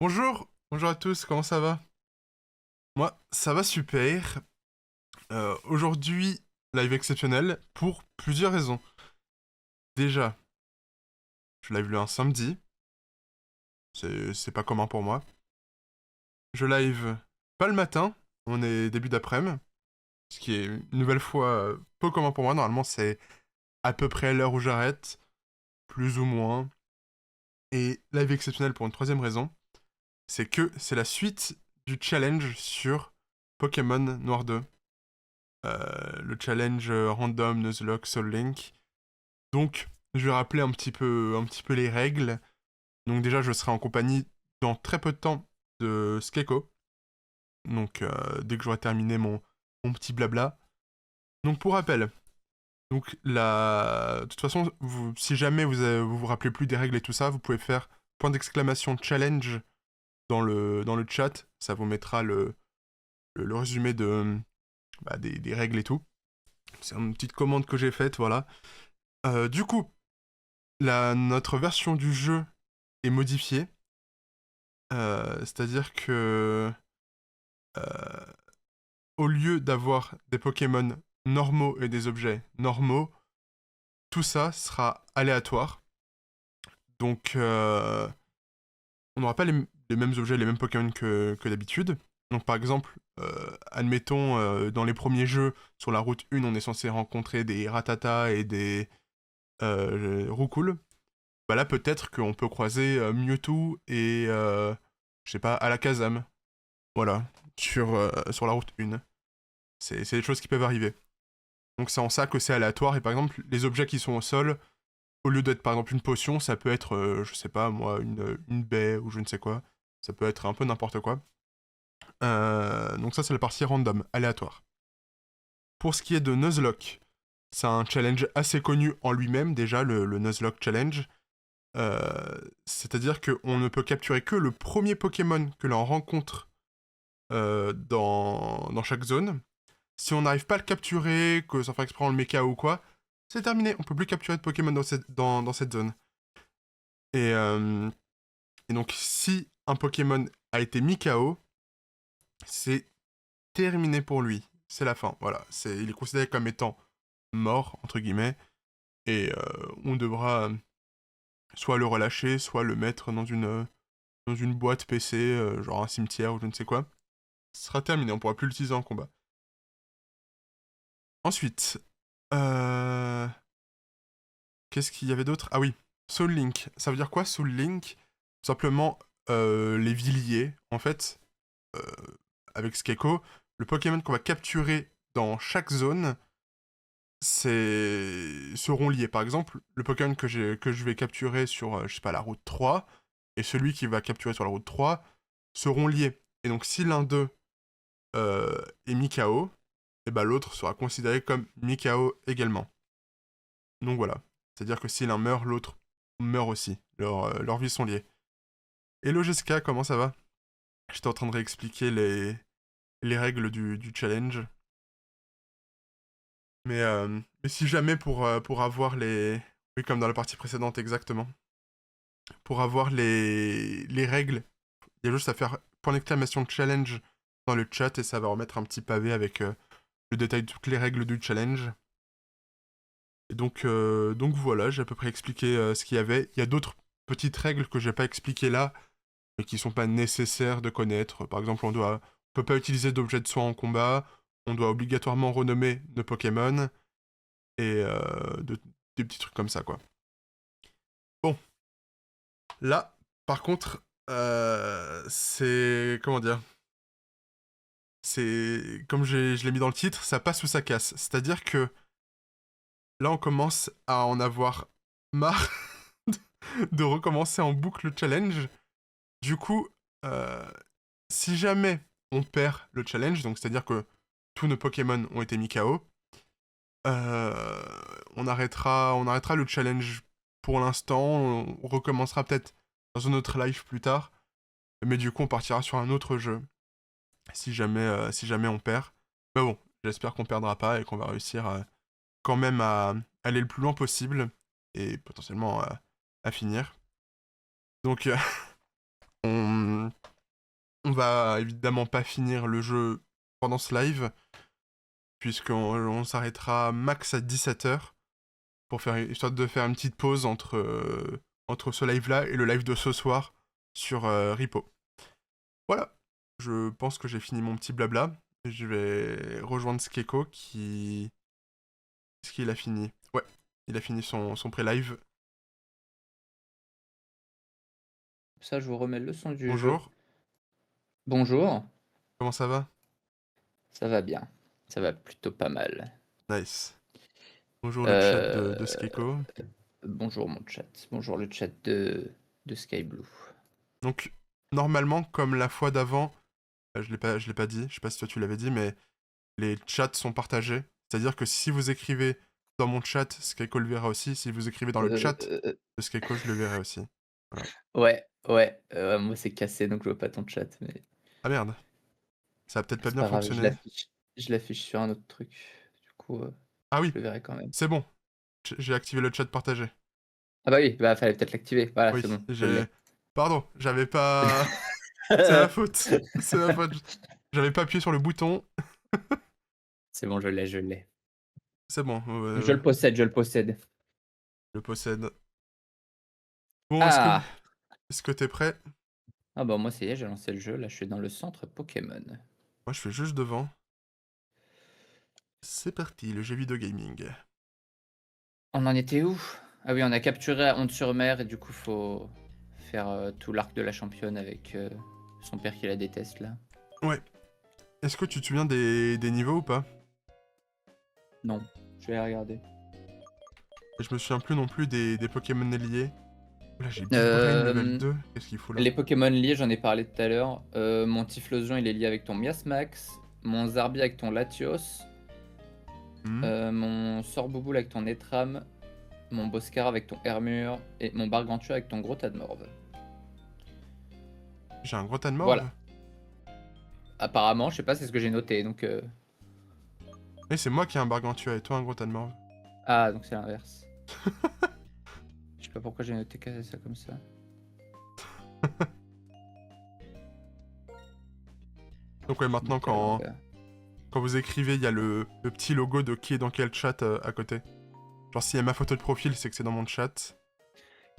Bonjour, bonjour à tous, comment ça va? Moi, ça va super. Aujourd'hui, live exceptionnel pour plusieurs raisons. Déjà, je live le un samedi, c'est pas commun pour moi. Je live pas le matin, on est début d'après-midi, ce qui est une nouvelle fois peu commun pour moi. Normalement, c'est à peu près l'heure où j'arrête, plus ou moins. Et live exceptionnel pour une troisième raison, c'est que c'est la suite du challenge sur Pokémon Noir 2. Le challenge random Nuzlocke Soul Link. Donc, je vais rappeler un petit peu les règles. Donc déjà, je serai en compagnie dans très peu de temps de Skeko. Donc, dès que j'aurai terminé mon petit blabla. Donc, pour rappel, de toute façon, si jamais vous vous rappelez plus des règles et tout ça, vous pouvez faire point d'exclamation challenge dans le chat. Ça vous mettra le résumé des règles et tout. C'est une petite commande que j'ai faite, voilà. Du coup, notre version du jeu est modifiée. C'est-à-dire que euh, au lieu d'avoir des Pokémon normaux et des objets normaux, tout ça sera aléatoire. Donc on n'aura pas les mêmes objets, les mêmes Pokémon que d'habitude. Donc par exemple, admettons, dans les premiers jeux, sur la route 1, on est censé rencontrer des Ratata et des Roucoule. Bah là, peut-être qu'on peut croiser Mewtwo et, je sais pas, Alakazam. Voilà, sur la route 1. C'est des choses qui peuvent arriver. Donc c'est en ça que c'est aléatoire, et par exemple, les objets qui sont au sol, au lieu d'être par exemple une potion, ça peut être, je sais pas moi, une baie ou je ne sais quoi. Ça peut être un peu n'importe quoi. Donc ça, c'est la partie random, aléatoire. Pour ce qui est de Nuzlocke, c'est un challenge assez connu en lui-même, déjà, le Nuzlocke Challenge. C'est-à-dire qu'on ne peut capturer que le premier Pokémon que l'on rencontre dans chaque zone. Si on n'arrive pas à le capturer, que sans faire exprès on le met KO ou quoi, c'est terminé. On peut plus capturer de Pokémon dans cette zone. Et, euh, et donc, si un Pokémon a été mis KO, c'est terminé pour lui. C'est la fin. Voilà. Il est considéré comme étant mort, entre guillemets. Et on devra soit le relâcher, soit le mettre dans une boîte PC, genre un cimetière ou je ne sais quoi. Ce sera terminé. On pourra plus l'utiliser en combat. Ensuite, euh, qu'est-ce qu'il y avait d'autre? Ah oui, Soul Link. Ça veut dire quoi, Soul Link? Tout simplement, les villiers. En fait, euh, avec Skeko, le Pokémon qu'on va capturer dans chaque zone, seront liés. Par exemple, le Pokémon que je vais capturer sur, je sais pas, la route 3, et celui qui va capturer sur la route 3 seront liés. Et donc, si l'un d'eux est mis KO, et ben l'autre sera considéré comme mis KO également. Donc voilà. C'est-à-dire que si l'un meurt, l'autre meurt aussi. Leurs vies sont liées. Hello Jessica, comment ça va? J'étais en train de réexpliquer les règles du challenge. Mais si jamais pour avoir les... Oui, comme dans la partie précédente, exactement. Pour avoir les règles, il y a juste à faire point d'exclamation challenge dans le chat et ça va remettre un petit pavé avec le détail de toutes les règles du challenge. Et donc voilà, j'ai à peu près expliqué ce qu'il y avait. Il y a d'autres petites règles que j'ai pas expliquées là, mais qui sont pas nécessaires de connaître. Par exemple, on peut pas utiliser d'objets de soin en combat, on doit obligatoirement renommer nos Pokémon, et des petits trucs comme ça, quoi. Bon, là, par contre, c'est... Comment dire? C'est... Comme je l'ai mis dans le titre, ça passe ou ça casse. C'est-à-dire que là, on commence à en avoir marre de recommencer en boucle le challenge. Du coup, euh, si jamais on perd le challenge, donc c'est-à-dire que tous nos Pokémon ont été mis KO, on arrêtera le challenge pour l'instant. On recommencera peut-être dans un autre live plus tard, mais du coup on partira sur un autre jeu si jamais on perd. Mais bon, j'espère qu'on perdra pas et qu'on va réussir quand même à aller le plus loin possible et potentiellement à finir. Donc On, on va évidemment pas finir le jeu pendant ce live, puisqu'on s'arrêtera max à 17h pour faire, histoire de faire une petite pause entre ce live-là et le live de ce soir sur Repo. Voilà, je pense que j'ai fini mon petit blabla. Je vais rejoindre Skeko qui... Est-ce qu'il a fini? Ouais, il a fini son pré-live. Ça, je vous remets le son du jeu. Bonjour, Bonjour, comment ça va? ça va bien. Ça va plutôt pas mal. Nice. Bonjour le chat Euh, de Skeko. Bonjour mon chat. Bonjour le chat de Skyblue. Donc, normalement, comme la fois d'avant, je l'ai pas dit, je sais pas si toi tu l'avais dit, mais les chats sont partagés. C'est-à-dire que si vous écrivez dans mon chat, Skeko le verra aussi. Si vous écrivez dans le chat de Skeko, je le verrai aussi. Voilà. Ouais. Moi, c'est cassé, donc je vois pas ton chat. Mais Ah merde, ça va peut-être pas c'est bien pas grave, fonctionner. je l'affiche sur un autre truc. Du coup, Ah je oui, le verrai quand même. c'est bon, j'ai activé le chat partagé. Ah bah oui, bah fallait peut-être l'activer. Voilà, Oui, c'est bon, je j'ai... l'ai. Pardon, j'avais pas... C'est ma faute. C'est ma faute. J'avais pas appuyé sur le bouton. C'est bon, je l'ai. C'est bon, Je le possède, je le possède. je le possède. Bon, Ah! est-ce que t'es prêt? Ah bah moi, ça y est, j'ai lancé le jeu. Là, je suis dans le centre Pokémon. Moi, je suis juste devant. C'est parti, le jeu vidéo gaming. On en était où? Ah oui, on a capturé à Honte-sur-Mer et du coup, faut faire tout l'arc de la championne avec son père qui la déteste là. Ouais. Est-ce que tu te souviens des niveaux ou pas? Non, je vais regarder. Je me souviens plus non plus des Pokémon liés. Là, j'ai Big Brain level Euh, 2. Qu'est-ce qu'il fout là? les Pokémon liés, j'en ai parlé tout à l'heure. Mon Typhlosion, il est lié avec ton Miasmax. Mon Zarbi avec ton Latios. Hmm. Mon Sorbouboule avec ton Etram. Mon Boscar avec ton Hermure. Et mon Bargantua avec ton Gros Tadmorve. J'ai un gros tas de morve? Voilà. Apparemment, je sais pas, c'est ce que j'ai noté. Donc, Oui, c'est moi qui ai un Bargantua et toi un gros tas de morve. ah, donc c'est l'inverse. Je sais pas pourquoi j'ai noté ça comme ça. Donc ouais, maintenant Bucalanga. quand vous écrivez, il y a le petit logo de qui est dans quel chat à côté. Genre s'il y a ma photo de profil, c'est que c'est dans mon chat.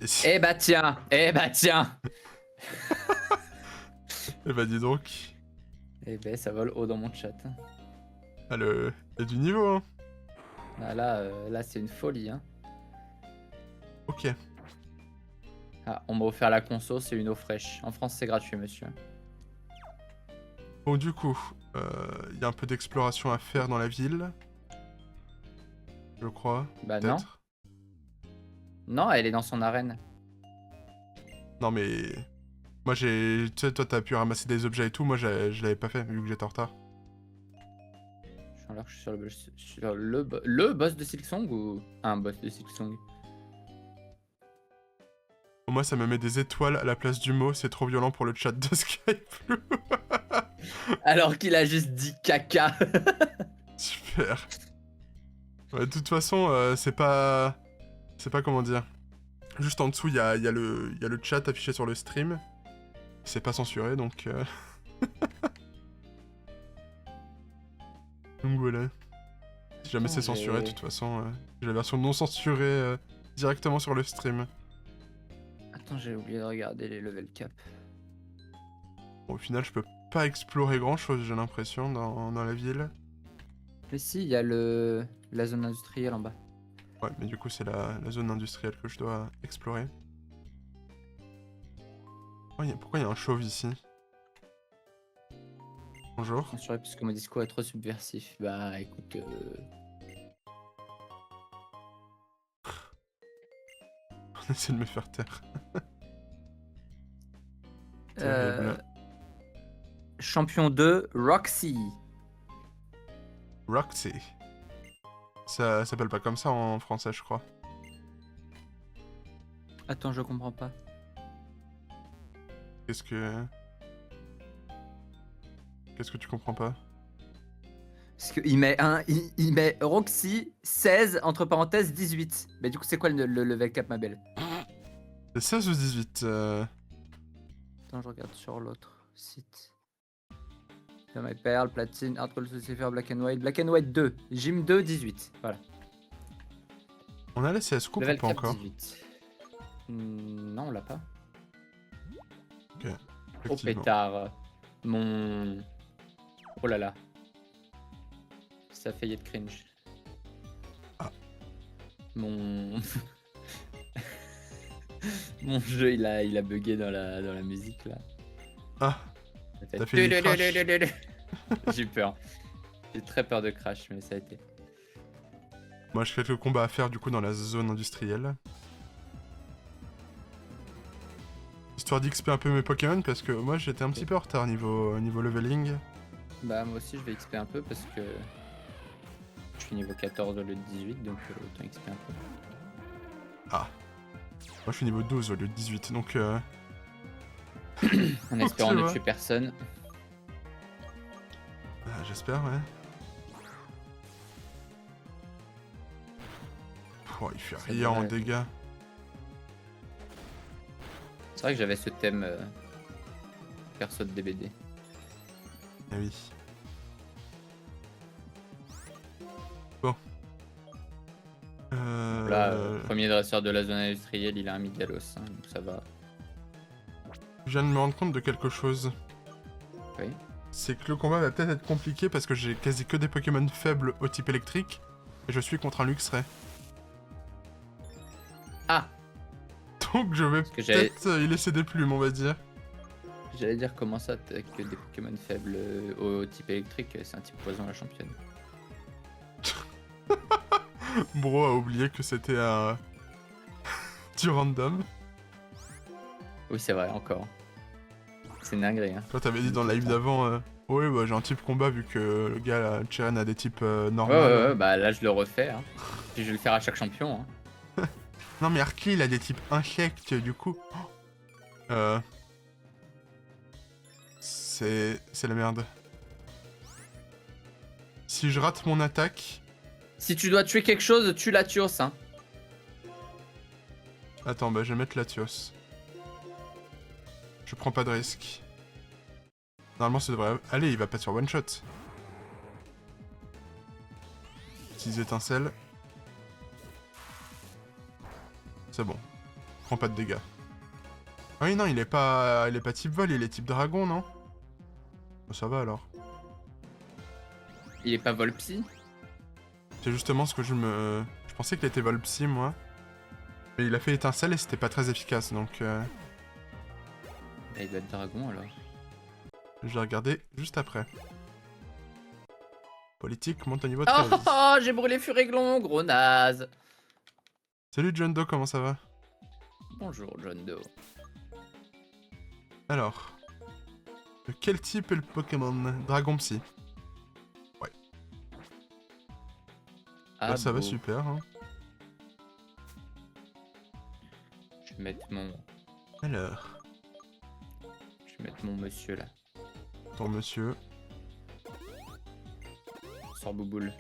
Et si... Eh bah tiens, eh bah tiens. Eh bah dis donc. Eh ben ça vole haut dans mon chat. Ah, il y a du niveau, hein. Ah, là c'est une folie. Hein. Ok. Ah, on m'a offert la conso, c'est une eau fraîche. En France c'est gratuit monsieur. Bon, du coup, il y a un peu d'exploration à faire dans la ville. Je crois. Bah non. Peut-être. Non, elle est dans son arène. Non, mais... Moi, j'ai... Tu sais, toi, t'as pu ramasser des objets et tout. Moi, je l'avais pas fait, vu que j'étais en retard. Je suis sur le boss de Silksong ou un boss de Silksong? Moi, ça me met des étoiles à la place du mot. C'est trop violent pour le chat de Skype. Alors qu'il a juste dit caca. Super. Ouais, de toute façon, c'est pas... C'est pas comment dire. Juste en dessous, il y a le chat affiché sur le stream. C'est pas censuré, donc... Donc voilà. Si jamais c'est censuré, de toute façon, j'ai la version non censurée directement sur le stream. Attends, j'ai oublié de regarder les level cap. Bon, au final, je peux pas explorer grand chose, j'ai l'impression, dans la ville. Mais si, il y a la zone industrielle en bas. Ouais, mais du coup, c'est la zone industrielle que je dois explorer. Pourquoi il y a un chauve ici? Bonjour. Censuré parce que mon discours est trop subversif. Bah écoute, On essaie de me faire taire. euh, Terrible. champion 2, Roxy. Roxy. Ça s'appelle pas comme ça en français, je crois. Attends, je comprends pas. Qu'est-ce que tu comprends pas? Parce qu'il met, il met Roxy 16, entre parenthèses 18. Mais du coup, c'est quoi le level cap, ma belle? C'est 16 ou 18 Attends, Attends, je regarde sur l'autre site. My Pearl, Platine, Hard Call Lucifer, Black and White. Black and White 2. Gym 2, 18. Voilà. On a laissé à Scoop ou Level pas cap encore? 18. Non, on l'a pas. Ok. Oh Effectivement. pétard. Mon... Oh là là. Ça fait être cringe. Ah. Mon... Mon jeu, il a bugué dans la musique, là. Ah, Ça fait t'as fait des crashs. J'ai eu peur. J'ai très peur de crash, mais ça a été. Moi, je fais quelques combats à faire du coup dans la zone industrielle. Histoire d'XP un peu mes Pokémon parce que moi j'étais un petit peu en retard niveau leveling. Bah, moi aussi, je vais XP un peu parce que je suis niveau 14 au lieu de 18, donc autant XP un peu. Ah. Moi je suis niveau 12 au lieu de 18, donc En espérant tu ne vois. tuer personne. j'espère, ouais. Oh, il fait Ça rien en devrait- dégâts. C'est vrai que j'avais ce thème perso de DBD. Ah oui. Bon. Là, premier dresseur de la zone industrielle, il a un Migalos, hein, donc ça va. Je viens de me rendre compte de quelque chose. Oui. C'est que le combat va peut-être être compliqué parce que j'ai quasi que des Pokémon faibles au type électrique. Et je suis contre un Luxray. Ah, Donc je vais que j'avais- peut-être y laisser des plumes, on va dire. j'allais dire comment ça, t'as que des Pokémon faibles au type électrique, c'est un type poison la championne. Bro a oublié que c'était un... du random. Oui, c'est vrai, encore. C'est une dinguerie, hein. Quand t'avais dit dans le live d'avant, ouais, bah, j'ai un type combat vu que le gars, là, Chiren, a des types normaux. Ouais, bah là je le refais, hein. Puis je vais le faire à chaque champion, hein. Non, mais Arclay, il a des types insectes, du coup. C'est la merde. Si je rate mon attaque... Si tu dois tuer quelque chose, tue Latios, hein. Attends, bah je vais mettre Latios. Je prends pas de risque. Normalement, ça devrait... Allez, il va pas sur one shot. 6 étincelles. C'est bon. Prends pas de dégâts. Ah oui, non, il est pas type vol, il est type dragon, non? Bah, ça va alors. Il est pas Volpsy? C'est justement ce que je pensais qu'il était vol psy, moi. Mais il a fait étincelle et c'était pas très efficace, donc... Bah, il doit être dragon alors. Je vais regarder juste après. Politique, monte au niveau Oh, 13. oh, oh, j'ai brûlé Furéglon, gros naze. Salut John Doe, comment ça va? Bonjour John Doe. Alors... De quel type est le Pokémon? Dragon Psy. Ouais. Ah, Bah, ça va beau. super, hein. Je vais mettre mon... Alors... Je vais mettre mon monsieur là. Ton monsieur... Sors Bouboule.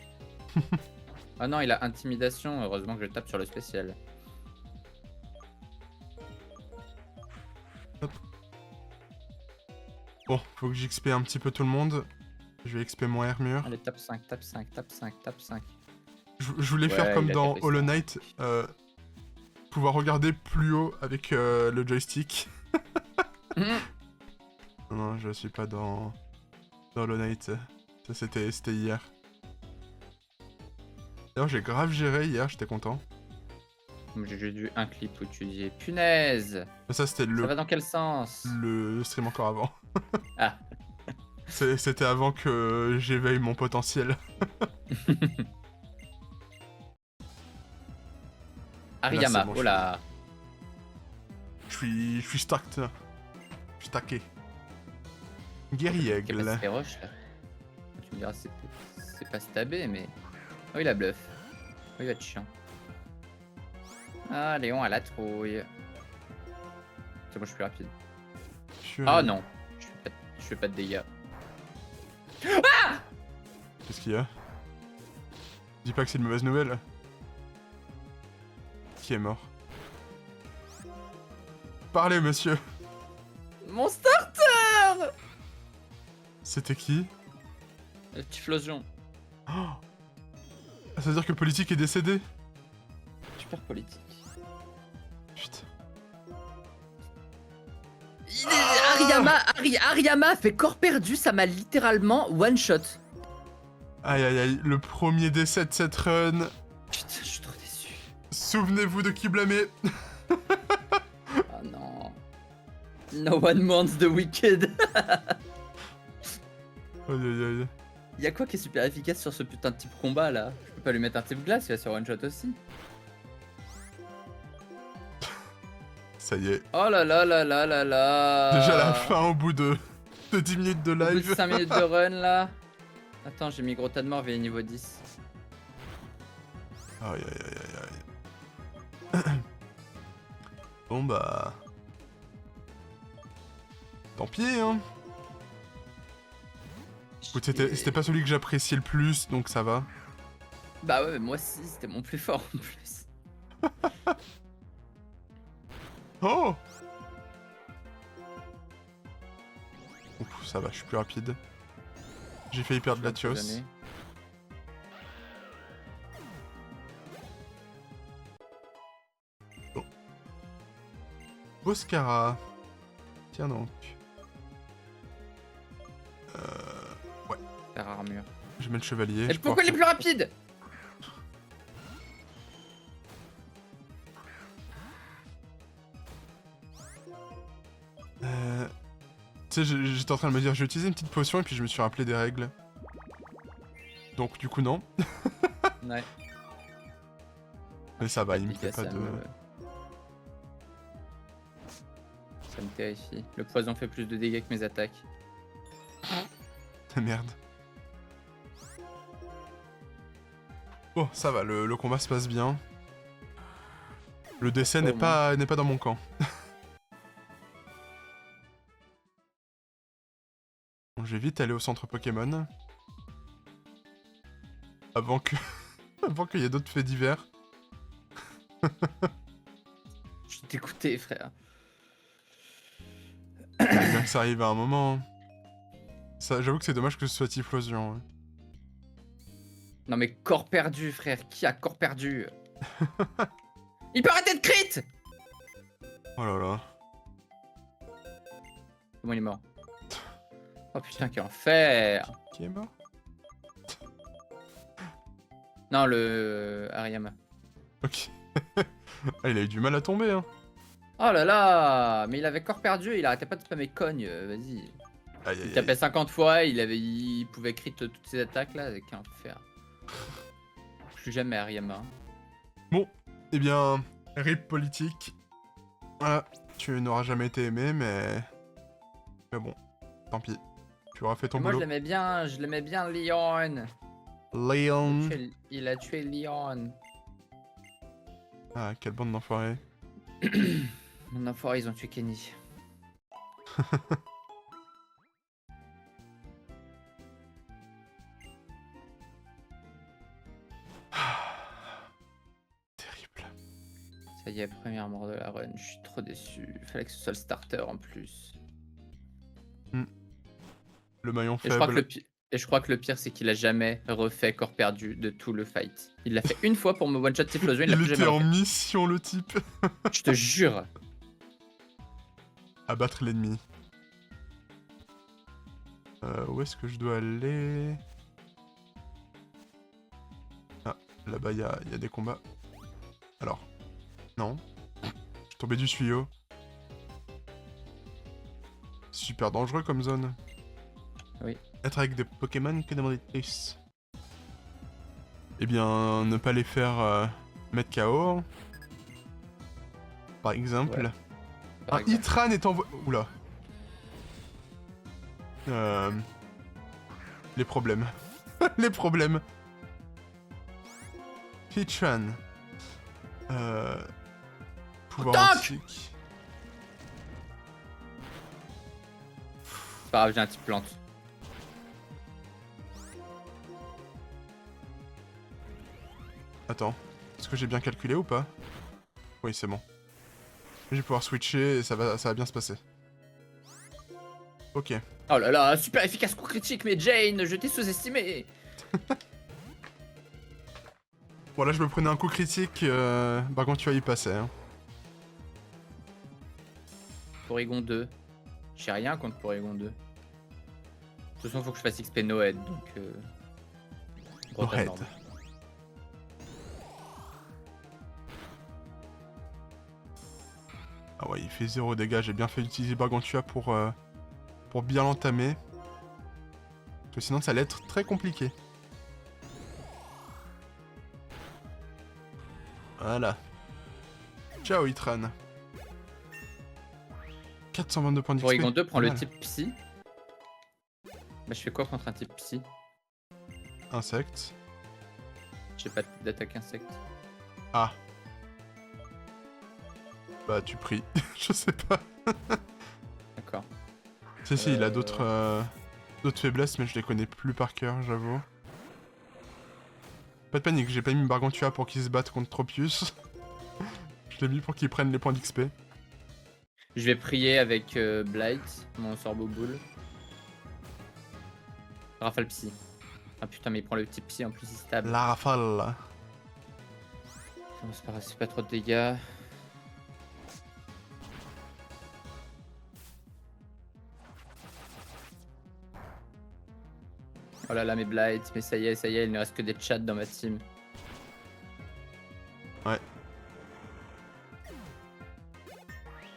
Ah non, il a intimidation, heureusement que je tape sur le spécial. Bon, faut que j'XP un petit peu tout le monde. Je vais XP mon Hermure. Allez, tape 5, tape 5, tape 5, tape 5. Je voulais faire Ouais, comme il a dans tapé Hollow ça. Knight, pouvoir regarder plus haut avec le joystick. Non, je suis pas dans Hollow Knight. Ça, c'était hier. D'ailleurs, j'ai grave géré hier, j'étais content. J'ai juste vu un clip où tu disais punaise. Mais ça, c'était Ça va dans quel sens? le stream encore avant. Ah. C'était avant que j'éveille mon potentiel. Ariyama, bon, oh là. Je suis stacked. Je suis stacké. Guerrier Qui est aigle. passé féroce là. Tu me diras, c'est pas stabé, mais. Oh, il a bluff. Oh, il va être chiant. Ah, Léon à la trouille. C'est bon, je suis plus rapide. Ah non, je fais pas de dégâts. Qu'est-ce qu'il y a? Dis pas que c'est une mauvaise nouvelle. Qui est mort? Parlez, monsieur. Mon starter! C'était qui? Typhlosion. Oh, ça veut dire que Politique est décédé? Super politique. Putain. Ariyama fait corps perdu, ça m'a littéralement one shot. Aïe aïe aïe, le premier décès de cette run. Putain, je suis trop déçu. Souvenez-vous de qui blâmer. Oh non. No one mourns the wicked. Aïe aïe aïe. Y'a quoi qui est super efficace sur ce putain de type combat là? Je peux pas lui mettre un type glace, il va sur one shot aussi. Ça y est. Oh là là là là là là. Déjà la fin au bout de 10 minutes de Au bout live. de 5 minutes de run là. Attends, j'ai mis gros tas de morts via niveau 10. Aïe aïe aïe aïe aïe. Bon bah... Tant pis hein. Écoute, c'était pas celui que j'appréciais le plus, donc ça va. Bah ouais, mais moi aussi, c'était mon plus fort en plus. Oh! Ouf, ça va, je suis plus rapide. J'ai failli perdre Latios. Bon. Boscara. Tiens donc. Ouais. Faire armure. Je mets le chevalier. Et pourquoi il est plus rapide? Tu sais, j'étais en train de me dire, j'ai utilisé une petite potion et puis je me suis rappelé des règles. Donc du coup non. Ouais. Mais ça va, il me fait pas de... Ça me terrifie. Le poison fait plus de dégâts que mes attaques. Merde. Bon, ça va, le combat se passe bien. Le décès n'est pas dans mon camp. Bon, je vais vite aller au centre Pokémon. Avant que... Avant qu'il y ait d'autres faits divers. Je suis dégoûté, frère. Bien que ça arrive à un moment. J'avoue que c'est dommage que ce soit Typhlosion. Ouais. Non mais corps perdu, frère. Qui a corps perdu? Il peut arrêter de crit! Oh là là. Comment il est mort? Oh putain, quel enfer! Qui est mort? Non, le Ariyama. Ok. Ah, il a eu du mal à tomber, hein. Oh là là! Mais il avait corps perdu, il arrêtait pas de spammer cogne, vas-y. Aïe, Il aïe, tapait aïe. 50 fois, il pouvait crit toutes ses attaques là, avec un enfer. Plus jamais Ariyama. Bon, eh bien, rip politique. Voilà, tu n'auras jamais été aimé, mais bon, tant pis. Tu auras fait ton Moi boulot. je l'aimais bien Leon. Leon. Il a tué Leon. Ah, quelle bande d'enfoirés. Mon enfoiré, ils ont tué Kenny. Terrible. Ça y est, première mort de la run, je suis trop déçu. Fallait que ce soit le starter en plus. Le maillon Et je crois que faible. je crois que le pire, c'est qu'il a jamais refait corps perdu de tout le fight. Il l'a fait une fois pour me one-shot Typhlosion, il l'a plus Il jamais était en refait. mission, le type. Je te jure. Abattre l'ennemi. Où est-ce que je dois aller? Ah, là-bas, il y a des combats. Alors, non. Je suis tombé du tuyau. Super dangereux comme zone. Oui. Être avec des Pokémon que des plus. Eh bien, ne pas les faire mettre KO. Par exemple. Ouais. Par Un exemple. Hitran est envoyé... Oula. Les problèmes. Les problèmes. Hitran. Pouvoir Tank antique. C'est pas grave, j'ai un type plante. Attends. Est-ce que j'ai bien calculé ou pas? Oui, c'est bon. Je vais pouvoir switcher et ça va bien se passer. Ok. Oh là là, super efficace coup critique, mais Jane, je t'ai sous-estimé. Bon, là, je me prenais un coup critique. Par contre, tu vas y passer. Hein. Porygon 2. J'ai rien contre Porygon 2. De toute façon, faut que je fasse XP Noed, donc... Grotte à Noed. mordre. Ah ouais, il fait 0 dégâts. J'ai bien fait utiliser Bargantua pour bien l'entamer. Parce que sinon, ça allait être très compliqué. Voilà. Ciao, Itran. 422 points d'XP. Porygon 2 prend le Mal. type Psy. Bah, je fais quoi contre un type Psy? Insecte. J'ai pas d'attaque insecte. Ah. Bah, tu pries. Je sais pas. D'accord. Si, il a d'autres faiblesses, mais je les connais plus par cœur, j'avoue. Pas de panique, j'ai pas mis Bargantua pour qu'il se batte contre Tropius. Je l'ai mis pour qu'il prenne les points d'XP. Je vais prier avec Blight, mon Sorboboule. Rafale Psy. Ah putain, mais il prend le type Psy en plus, il est stable. La rafale. Non, c'est pas trop de dégâts. Oh là là, mes Blight, mais ça y est, il ne reste que des chats dans ma team. Ouais.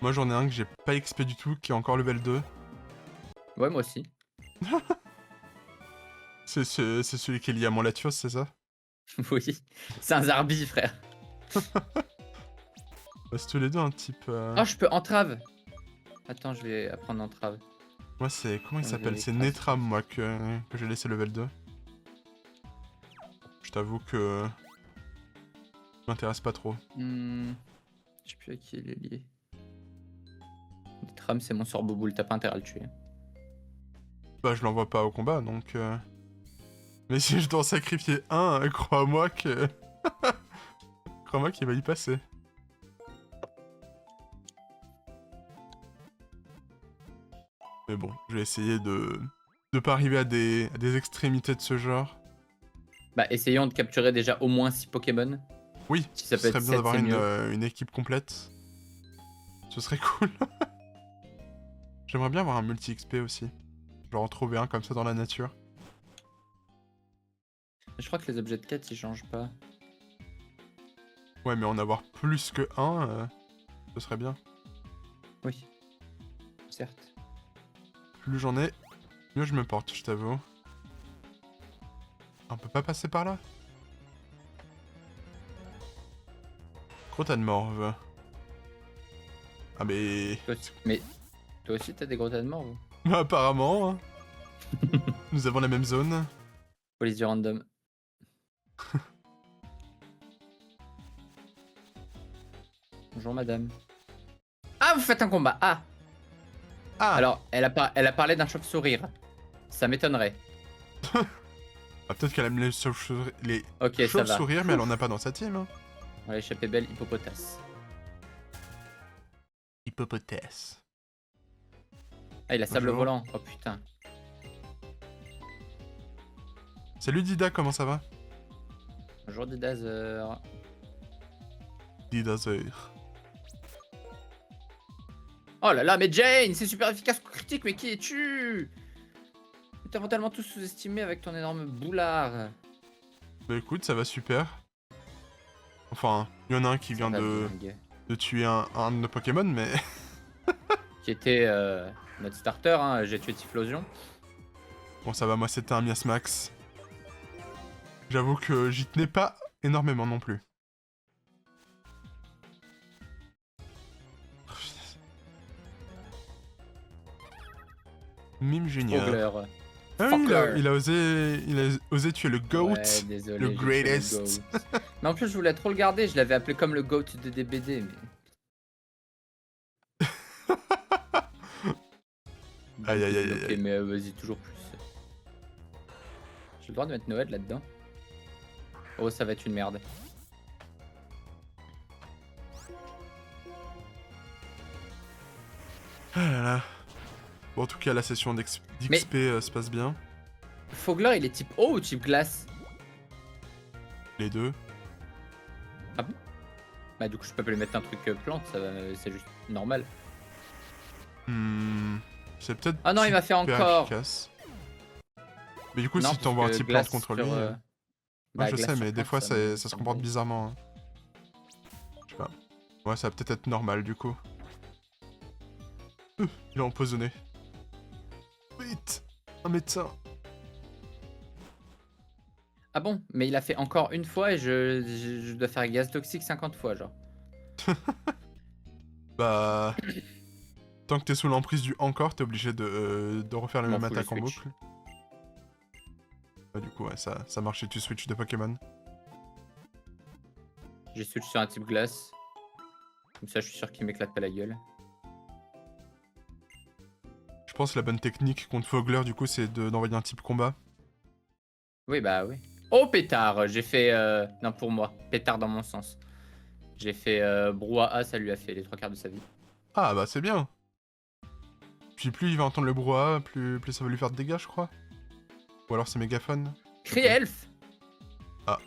Moi j'en ai un que j'ai pas XP du tout, qui est encore level 2. Ouais, moi aussi. C'est celui qui est lié à mon Latios, c'est ça? Oui, c'est un Zarbi, frère. Bah, c'est tous les deux un type... Oh, je peux entrave. Attends, je vais apprendre entrave. Moi c'est... Comment il On s'appelle? avait C'est écrasé. Netram, moi, que j'ai laissé level 2. Je t'avoue que... m'intéresse pas trop. Je sais plus à qui il est lié. Tram, c'est mon Sorboboule, t'as pas intérêt à le tuer. Bah je l'envoie pas au combat, donc... Mais si je dois en sacrifier un, crois-moi que... crois-moi qu'il va y passer. Mais bon, je vais essayer de pas arriver à des extrémités de ce genre. Bah, essayons de capturer déjà au moins 6 Pokémon. Oui, Si ça ce peut serait être bien 7, d'avoir c'est mieux. une équipe complète. Ce serait cool. J'aimerais bien avoir un multi-XP aussi. Genre en trouver un comme ça dans la nature. Je crois que les objets de quête ils changent pas. Ouais, mais en avoir plus que un, ce serait bien. Oui. Certes. Plus j'en ai, mieux je me porte, je t'avoue. On peut pas passer par là? Gros de morve. Ah mais... Mais toi aussi t'as des gros tas de morts, vous? Bah, apparemment, hein. Nous avons la même zone. Police du random. Bonjour madame. Ah, vous faites un combat. Ah. Ah. Alors, elle a parlé d'un chauve-sourire. Ça m'étonnerait. Ah, peut-être qu'elle aime les chauves-sourires, Ok, ça va. mais elle en a pas dans sa team. Hein. On va échapper belle, hippopotas. Hippopotas. Ah, il a sable Bonjour. volant. Oh putain. Salut Dida, comment ça va? Bonjour Didazer. Didazer. Oh là là, mais Jane, c'est super efficace coup critique, mais qui es-tu? T'as totalement tout sous-estimé avec ton énorme boulard. Bah écoute, ça va super. Enfin, il y en a un qui vient de tuer un de nos Pokémon, mais... Qui était notre starter, hein. J'ai tué Typhlosion. Bon, ça va, moi c'était un Miasmax. J'avoue que j'y tenais pas énormément non plus. Mime Junior. Fogler. Ah oui, il a osé tuer le GOAT, Ouais, désolé, le j'ai tué greatest. le GOAT. Mais en plus, je voulais trop le garder. Je l'avais appelé comme le GOAT de DBD. Mais... Aïe aïe aïe Ok, aïe. mais vas-y, toujours plus. J'ai le droit de mettre Noël là-dedans. Oh, ça va être une merde. Ah là là. Bon, en tout cas, la session d'XP se passe bien. Fogler, il est type eau ou type glace? Les deux. Ah bon? Bah, du coup, je peux pas lui mettre un truc plante, c'est juste normal. C'est peut-être. Ah non, il m'a fait super encore. efficace. Mais du coup, Non, si t'envoies un parce que type plante glace contre sur, lui. bah, Moi, je glace sais, sur mais des plante, fois, ça me- ça se ça me comporte brille. bizarrement. Hein. Je sais pas. Ouais, ça va peut-être être normal du coup. Il est empoisonné. Vite! Un médecin! Ah bon? Mais il a fait encore une fois et je dois faire gaz toxique 50 fois, genre. Bah. Tant que t'es sous l'emprise du encore, t'es obligé de refaire la Je m'en même fous, je attaque en switch. boucle. Bah, du coup, ouais, ça marche et tu switches de Pokémon. J'ai switch sur un type glace. Comme ça, je suis sûr qu'il m'éclate pas la gueule. Je pense que la bonne technique contre Fogler, du coup, c'est d'envoyer un type combat. Oui, bah oui. Oh, pétard! J'ai fait. Non, pour moi. Pétard dans mon sens. J'ai fait brouhaha, ça lui a fait les 3 quarts de sa vie. Ah, bah, c'est bien! Puis plus il va entendre le brouhaha, plus ça va lui faire de dégâts, je crois. Ou alors c'est mégaphone. Cri elfe! Ah.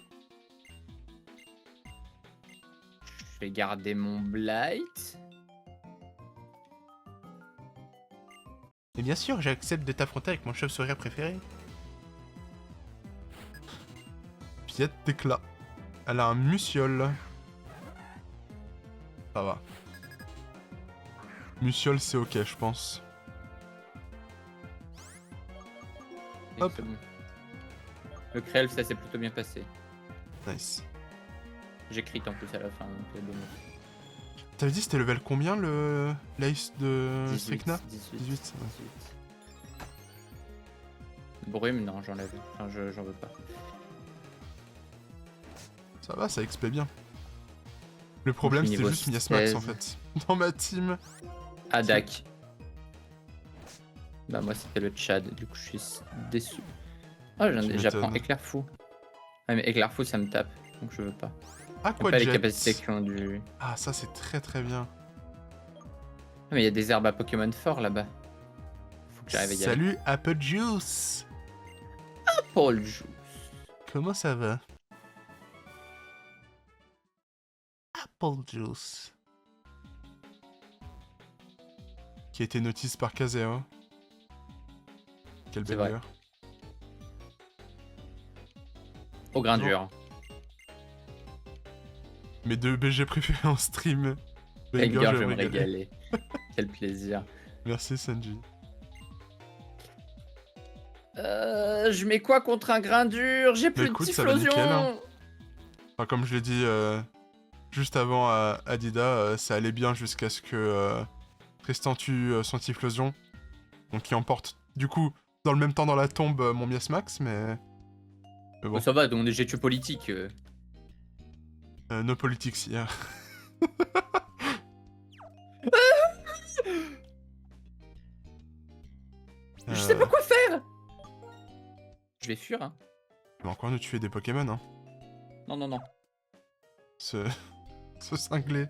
Je vais garder mon blight. Et bien sûr, j'accepte de t'affronter avec mon chauve-souris préféré. Piette d'éclat. Elle a un muciole. Ça va. Muciole, c'est ok, je pense. Et Hop. c'est bon. Le cri elfe, ça s'est plutôt bien passé. Nice. J'ai crit en plus à la fin, donc bonus. T'avais dit c'était level combien le l'ace de 18, Stricna 18. 18, ouais. 18. Brume, non, j'enlève. Enfin, j'en veux pas. Ça va, ça XP bien. Le problème, Donc, c'était niveau juste Miasmax en 16. fait. Dans ma team. Adak. Bah, moi, c'était le Tchad, du coup, je suis déçu. Oh, Tu j'apprends m'étonnes. éclair fou. Ah, mais éclair fou, ça me tape, donc je veux pas. Ah, J'aime quoi pas les Jet. capacités qui ont du. Ah, ça c'est très très bien. Ah, mais il y a des herbes à Pokémon forts là-bas. Faut que j'arrive à y aller. Salut Apple Juice. Paul Juice. Comment ça va? Apple Juice. Qui a été notice par Kazeo. Quel C'est vrai. banger. Au grain Non. dur. Mes deux BG préférés en stream. Banger, Banger, je vais me régaler. Quel plaisir. Merci Sanji. Je mets quoi contre un grain dur? J'ai plus écoute, de ça va nickel, typhlosion. hein. Enfin, comme je l'ai dit juste avant à Adida, ça allait bien jusqu'à ce que Tristan tue son Typhlosion. Donc il emporte du coup dans le même temps dans la tombe mon Miasmax, mais bon. Ça va, donc j'ai tué politique. No politics here. Je sais pas quoi faire. Je vais fuir, hein. Il va encore nous tuer des Pokémon, hein. Non, non, non. Ce cinglé.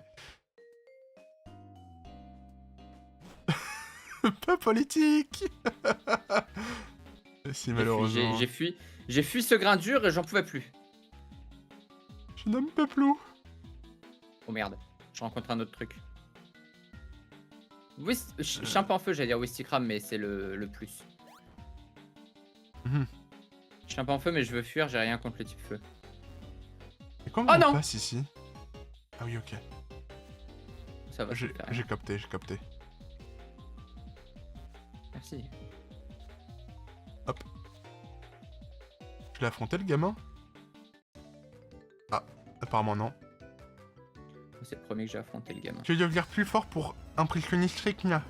Pas politique. Si malheureusement. J'ai fui ce grain dur et j'en pouvais plus. Je n'aime pas plus. Oh merde, je rencontre un autre truc. Chimp en feu, j'allais dire Wistikram, mais c'est le plus. Mhm. Chimp en feu, mais je veux fuir, j'ai rien contre le type feu. Et comment Oh on non passe ici? Ah oui, ok. Ça va, J'ai ça fait rien. capté. Merci. Je l'ai affronté le gamin? Ah, apparemment non. C'est le premier que j'ai affronté, le gamin. Tu veux devenir plus fort pour impressionner Stricna.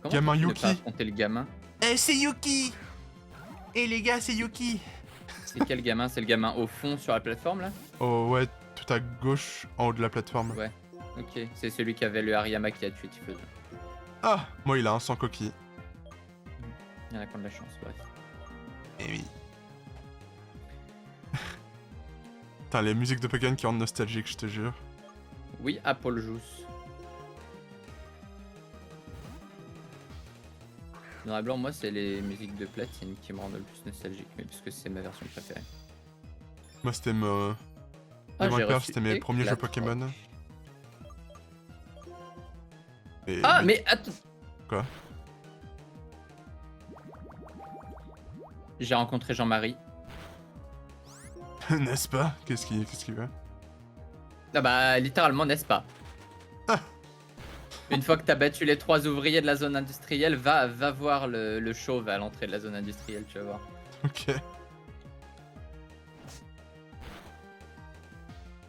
Comment Gamin tu peux Yuki. pas affronter le gamin? Eh, c'est Yuki! Eh les gars, c'est Yuki! C'est quel gamin? C'est le gamin au fond sur la plateforme là? Oh ouais, tout à gauche, en haut de la plateforme. Ouais. Ok, c'est celui qui avait le Hariyama qui a tué Typhlosion. Ah, moi il a un sans coquille. Il y en a qui ont de la chance, bref. Eh oui. Putain, les musiques de Pokémon qui rendent nostalgique, je te jure. Oui, Apple Juice. Noir et blanc, moi, c'est les musiques de platine qui me rendent le plus nostalgique, mais parce que c'est ma version préférée. Moi, c'était Ah, Diamant j'ai et Perle, reçu c'était mes premiers jeux Éclatroc. Pokémon. Et Ah, mec, mais attends. quoi? J'ai rencontré Jean-Marie. N'est-ce pas? Qu'est-ce qu'il veut? Ah bah, littéralement, n'est-ce pas? Ah. Une fois que t'as battu les 3 ouvriers de la zone industrielle, va voir le chauve à l'entrée de la zone industrielle, tu vas voir. Ok.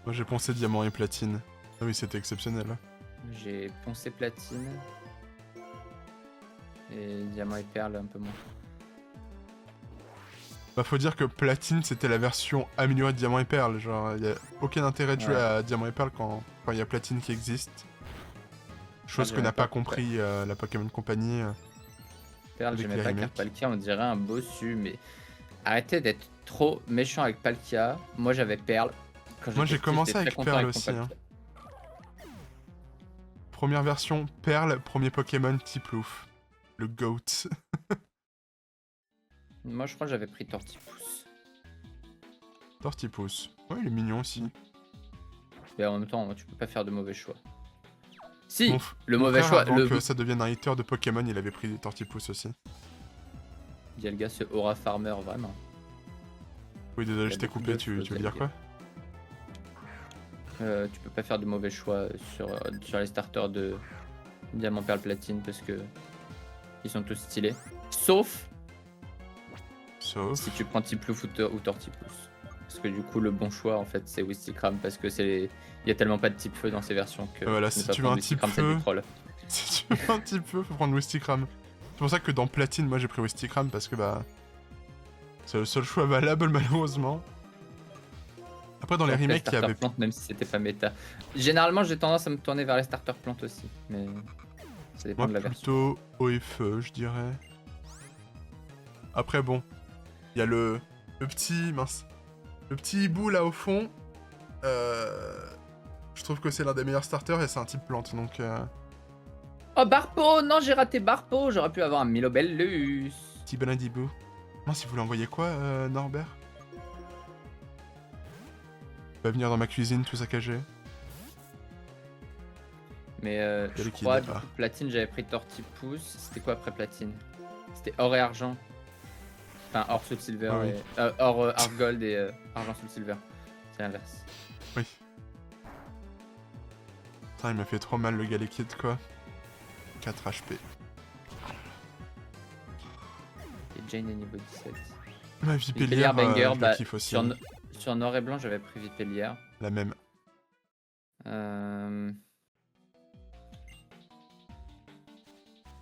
Moi, j'ai pensé Diamant et Platine. Ah oui, c'était exceptionnel. J'ai poncé platine. Et diamant et perle un peu moins. Bah, faut dire que Platine, c'était la version améliorée de Diamant et Perle. Genre, y a aucun intérêt de jouer Ouais. à Diamant et Perle quand y a Platine qui existe. Chose j'ai que même n'a pas pas compris la Pokémon Company. Perle, Avec j'aimais les pas car remakes. Palkia, on dirait un bossu, mais arrêtez d'être trop méchant avec Palkia. Moi j'avais Perle. Quand Moi, j'étais j'ai petit, commencé j'étais très avec content Perle avec mon aussi, hein. Palkia. Première version, Perle, premier Pokémon, Tiplouf. Le GOAT. Moi je crois que j'avais pris Tortipousse. Tortipousse. Ouais, il est mignon aussi. Mais en même temps, tu peux pas faire de mauvais choix. Si, Mon, le mon mauvais frère, choix. avant Le... que ça devienne un hater de Pokémon, il avait pris des Tortipousse aussi. Il y a le gars, ce Aura Farmer, vraiment. Oui, désolé, Il y a je t'ai beaucoup coupé, de tu veux choses à dire dire. quoi? Tu peux pas faire de mauvais choix sur les starters de Diamant Perle Platine parce que ils sont tous stylés. Sauf Sauf... si tu prends Tiplouf ou Tortipousse. Parce que du coup, le bon choix en fait, c'est Wistikram parce que il y a tellement pas de type feu dans ces versions que. Voilà, ne si pas tu veux prendre un type Wistikram, c'est feu- du troll. Si tu veux un petit peu, faut prendre Wistikram. C'est pour ça que dans Platine, moi j'ai pris Wistikram parce que bah... C'est le seul choix valable malheureusement. Après dans les Après, remakes, il y starter avait... plante, même si c'était pas méta. Généralement, j'ai tendance à me tourner vers les starter plantes aussi, mais ça dépend Moi de la version. plutôt eau et feu, je dirais. Après bon, il y a le petit... mince. Le petit hibou là au fond. Je trouve que c'est l'un des meilleurs starters et c'est un type plante, donc... Oh, Barpo! Non, j'ai raté Barpo! J'aurais pu avoir un Milobellus! Petit balin d'hibou. Mince, il voulait envoyer quoi, Norbert? Il va venir dans ma cuisine tout saccagé. Mais je Quel qu'il crois, est du pas. coup, Platine, j'avais pris Tortipousse. C'était quoi après Platine? C'était Or et Argent. Enfin, Or Soul Silver Ah oui. et... Or Heart Gold et Argent Soul Silver. C'est l'inverse. Oui. Putain, il m'a fait trop mal le Galekid, quoi. 4 HP. Et Jane est niveau 17. Ma Vipellière Vipellière, Banger, je bah, la kiffe aussi. sur Noir et Blanc, j'avais pris Vipellière. La même.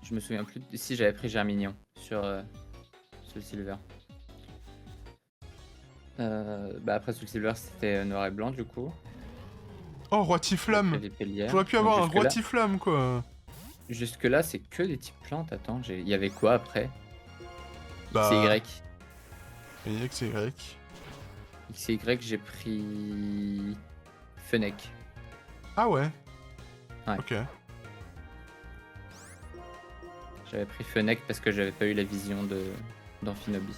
Je me souviens plus si j'avais pris Germignon sur Soul Silver. Bah après Soul Silver c'était Noir et Blanc du coup. Oh, Roi Tiflamme! Vipellière. J'aurais pu Donc, avoir un jusque-là- Roi Tiflamme, quoi! Jusque là c'est que des types plantes. Attends, il y avait quoi après? Bah... XY. Et XY. XY j'ai pris Fennec. Ah ouais? Ouais. Ok. J'avais pris Fennec parce que j'avais pas eu la vision d'Amphinobi.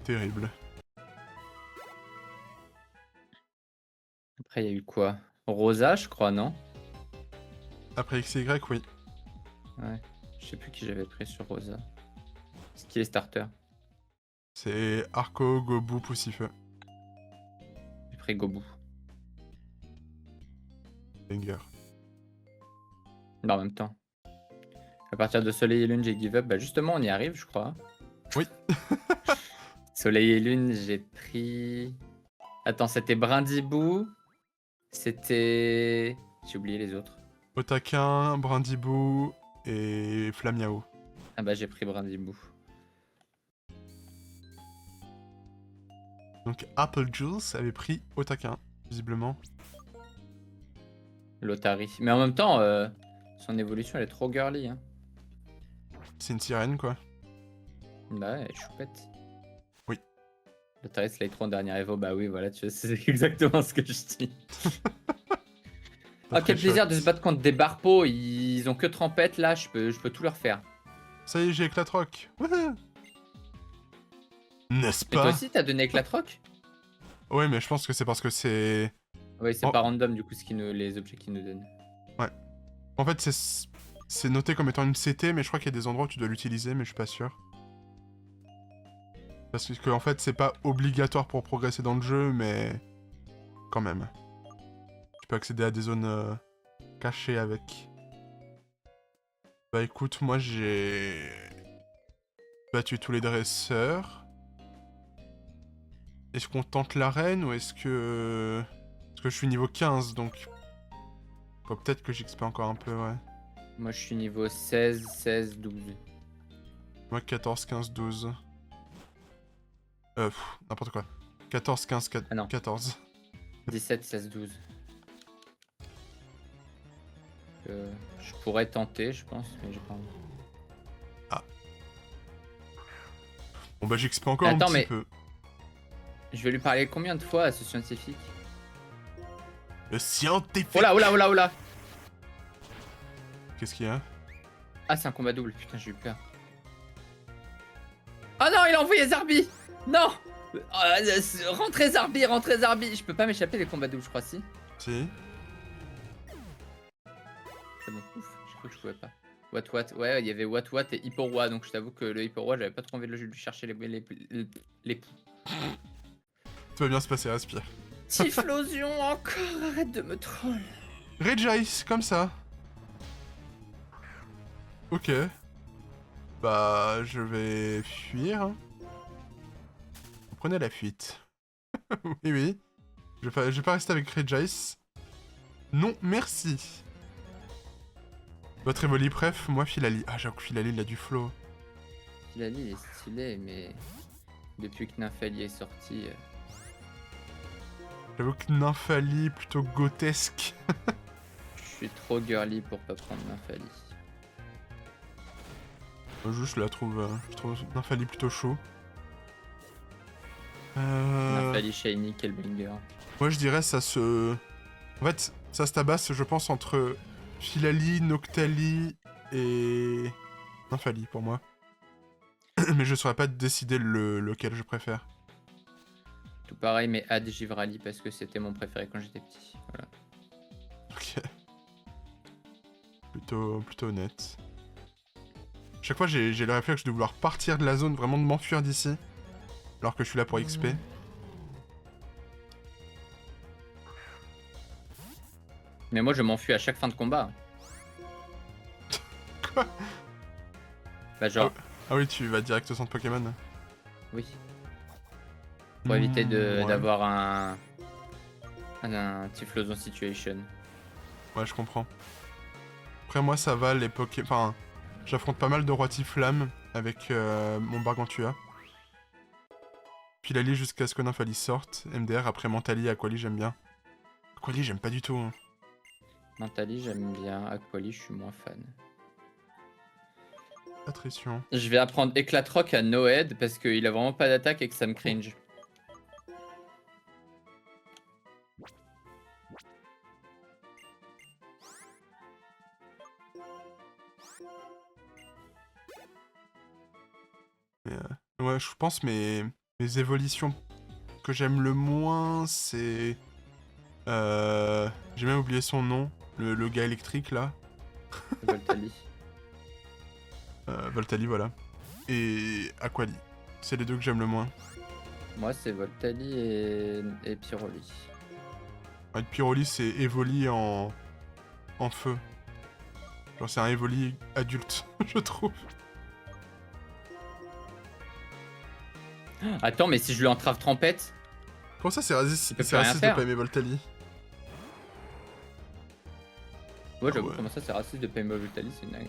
Terrible. Après il y a eu quoi? Rosa je crois, non? Après XY, oui. Ouais. Je sais plus qui j'avais pris sur Rosa. C'est qui les starters? C'est Arco, Gobu, Poussifeu. J'ai pris Gobu. Banger. Bah, en même temps. À partir de Soleil et Lune, j'ai give up. Bah justement, on y arrive, je crois. Oui. Soleil et Lune, j'ai pris... Attends, c'était Brindibou. C'était... J'ai oublié les autres. Otaquin, Brindibou et Flamiao. Ah bah j'ai pris Brindibou. Donc Apple Juice avait pris Otaquin, visiblement. Lotari. Mais en même temps, son évolution, elle est trop girly. Hein. C'est une sirène, quoi. Bah ouais, elle est choupette. Oui. Lotari, c'est trop en dernier Evo. Bah oui, voilà, tu vois, c'est exactement ce que je dis. Ah, quel plaisir de se battre contre des barpeaux. Ils ont que trempette là, je peux tout leur faire. Ça y est, j'ai éclatroc. Wouhou. N'est-ce Mais toi pas? aussi, t'as donné éclatroc? Ouais, mais je pense que c'est parce que c'est... Oui, c'est Oh. pas random du coup les objets qu'ils nous donnent. Ouais. En fait, c'est noté comme étant une CT, mais je crois qu'il y a des endroits où tu dois l'utiliser, mais je suis pas sûr. Parce que en fait, c'est pas obligatoire pour progresser dans le jeu, mais... Quand même. Tu peux accéder à des zones cachées avec. Bah écoute, moi j'ai... battu tous les dresseurs. Est-ce qu'on tente l'arène ou est-ce que... Parce que je suis niveau 15, donc... Faut peut-être que j'XP encore un peu, ouais. Moi, je suis niveau 16, 16, 12. Moi 14, 15, 12. N'importe quoi. 14, 15, Ah non. 14. 17, 16, 12. Je pourrais tenter, je pense, mais j'ai pas envie. Bon bah j'XP encore Attends, un petit mais- peu. Je vais lui parler combien de fois à ce scientifique? Le scientifique. Oh là, oh là, oh là, oh là! Qu'est-ce qu'il y a? Ah, c'est un combat double, putain, j'ai eu peur. Oh non, il a envoyé Zarbi! Non! Rentrez Zarbi, rentrez Zarbi! Je peux pas m'échapper des combats doubles, je crois, si. Si. C'est bon, ouf, j'ai cru que je pouvais pas. What, ouais, il y avait What et Hipporoi, donc je t'avoue que le Hipporoi, j'avais pas trop envie de lui chercher les poux. Tout va bien se passer, respire. Typhlosion, encore, arrête de me troll. Regice, comme ça. Ok. Bah, je vais fuir. Vous prenez la fuite. Oui, oui. Je vais pas rester avec Regice. Non, merci. Votre Evoli, bref, moi Philali. Ah, j'avoue que Philali, il a du flow. Philali, il est stylé, mais depuis que Nymphalie est sorti... J'avoue que Nymphalie, plutôt grotesque. Je suis trop girly pour pas prendre Nymphalie. Je trouve Nymphalie plutôt chaud. Nymphalie, Shiny, Kelbinger. Moi je dirais ça se... En fait, ça se tabasse, je pense, entre Philali, Noctali et... Nymphalie pour moi. Mais je saurais pas décider lequel je préfère. Tout pareil, mais Ad Givrali parce que c'était mon préféré quand j'étais petit. Voilà. Ok. Plutôt honnête. Chaque fois j'ai le réflexe de vouloir partir de la zone, vraiment de m'enfuir d'ici. Alors que je suis là pour XP. Mais moi je m'enfuis à chaque fin de combat. Quoi? Bah genre, Ah oui, tu vas direct au centre Pokémon. oui. Pour éviter Ouais. d'avoir un Typhlosion situation. Ouais, je comprends. Après moi ça va, les Poké... Enfin, j'affronte pas mal de rois Typhlam avec mon Bargantua. Philali jusqu'à ce que Nymphalie sorte. MDR, après Mentali, Aquali j'aime bien. Aquali j'aime pas du tout. Hein. Mentally j'aime bien, Aquali je suis moins fan. Attrition. Je vais apprendre Éclatroc à Noed parce qu'il a vraiment pas d'attaque et que ça me cringe. Mais, ouais, je pense mes évolutions que j'aime le moins, c'est... J'ai même oublié son nom. Le gars électrique, là. Voltali. Voltali, voilà. Et Aquali. C'est les deux que j'aime le moins. Moi c'est Voltali et Pyroli. Ouais, Pyroli, c'est Evoli en feu. Genre, c'est un Evoli adulte, je trouve. Attends, mais si je lui entrave Trempette? Comment ça, c'est raciste, Il peut plus c'est rien raciste de faire. pas aimer Voltali? Ouais, j'avoue, ouais. comment ça c'est raciste de pas aimer Voltali, c'est une dingue.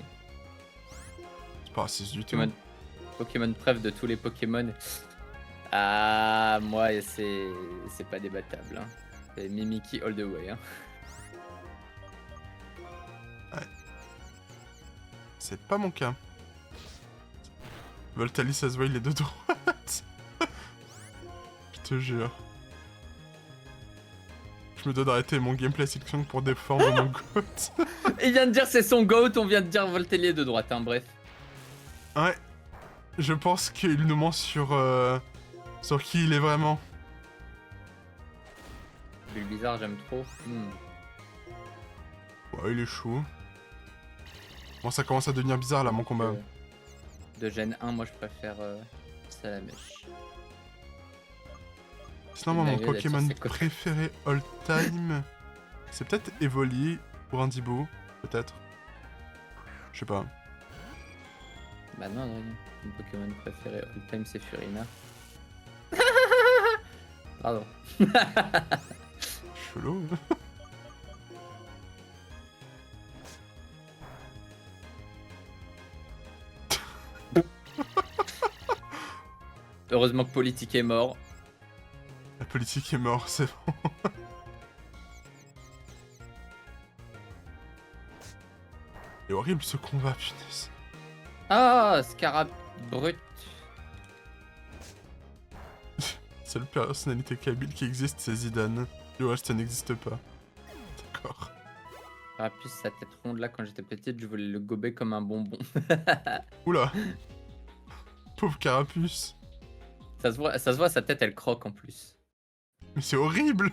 C'est pas raciste du tout. Pokémon preuve de tous les Pokémon. Ah, moi c'est pas débattable. Hein. C'est Mimikyu all the way. Hein. C'est pas mon cas. Voltali, ça se voit, il est de droite. Je te jure. Je me dois d'arrêter mon gameplay Silksong pour défendre mon goat. Il vient de dire c'est son GOAT, on vient de dire Voltali est de droite, hein, bref. Ouais. Je pense qu'il nous ment sur qui il est vraiment. Le bizarre, j'aime trop. Ouais, il est chaud. Bon, ça commence à devenir bizarre là, mon combat. De Gen 1, moi je préfère Salamèche. Sinon, moi, mon Dingue d'être sur Pokémon ses côtés. préféré all time, c'est peut-être Evoli ou Randibo, peut-être. Je sais pas. Bah non, Adrien. Mon Pokémon préféré all time, c'est Furina. Pardon. Chelou. Heureusement que Politique est mort. La politique est morte, c'est bon. C'est horrible ce combat, punaise. Ah, Scarab brut. Seule personnalité kabyle qui existe, c'est Zidane. Le reste, ça n'existe pas. D'accord. Carapuce, sa tête ronde là, quand j'étais petite, je voulais le gober comme un bonbon. Oula. Pauvre Carapuce. Ça se voit, sa tête elle croque en plus. Mais c'est horrible.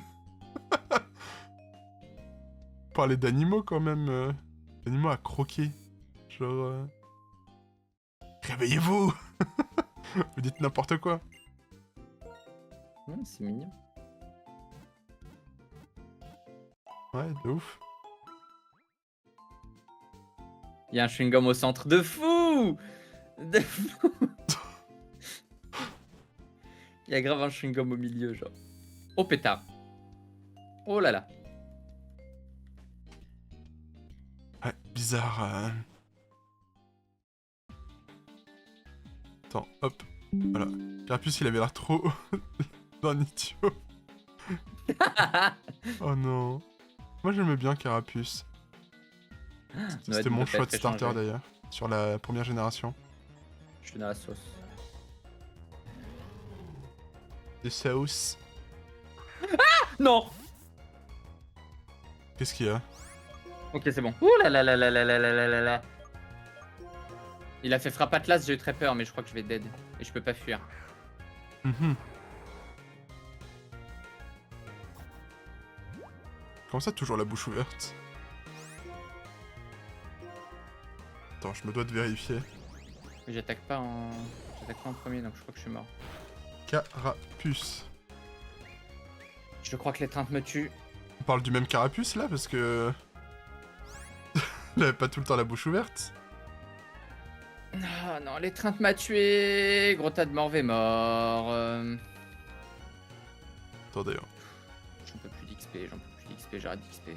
Parler d'animaux quand même. D'animaux à croquer. Genre... Réveillez-vous. Vous dites n'importe quoi. C'est mignon. Ouais, de ouf. Il y a un chewing-gum au centre. De fou. De fou. Il y a grave un chewing-gum au milieu, genre. Oh pétard. Oh là là. Ouais, bizarre. Attends, hop. Voilà. Carapuce, il avait l'air trop d'un idiot. Oh non. Moi, j'aimais bien Carapuce. C'était mon choix de starter d'ailleurs. Sur la première génération. Je suis dans la sauce. Des sauces. Non. Qu'est-ce qu'il y a? Ok, c'est bon. Ouh là là là là là là là là là. Il a fait frappe Atlas, j'ai eu très peur, mais je crois que je vais dead. Et je peux pas fuir. Comment ça, toujours la bouche ouverte? Attends, je me dois de vérifier. Mais j'attaque pas en premier, donc je crois que je suis mort. Carapuce. Je crois que l'étreinte me tue. On parle du même Carapuce là parce que... Il avait pas tout le temps la bouche ouverte. Ah non, l'étreinte m'a tué. Gros tas de morvets mort. Attendez, hein. J'en peux plus d'XP, j'arrête d'XP.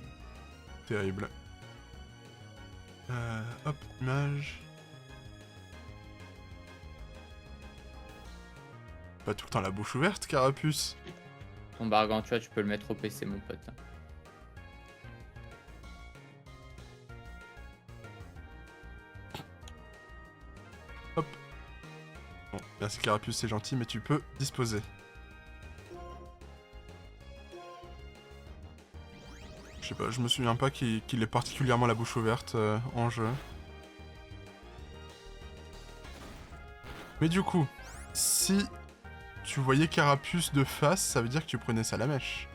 Terrible. Hop, image. Pas tout le temps la bouche ouverte, Carapuce. Ton Bargantua, tu peux le mettre au PC, mon pote. Hop. Bon, merci Carapuce, c'est gentil, mais tu peux disposer. Je sais pas, je me souviens pas qu'il ait particulièrement la bouche ouverte en jeu. Mais du coup, si tu voyais Carapuce de face, ça veut dire que tu prenais Salamèche.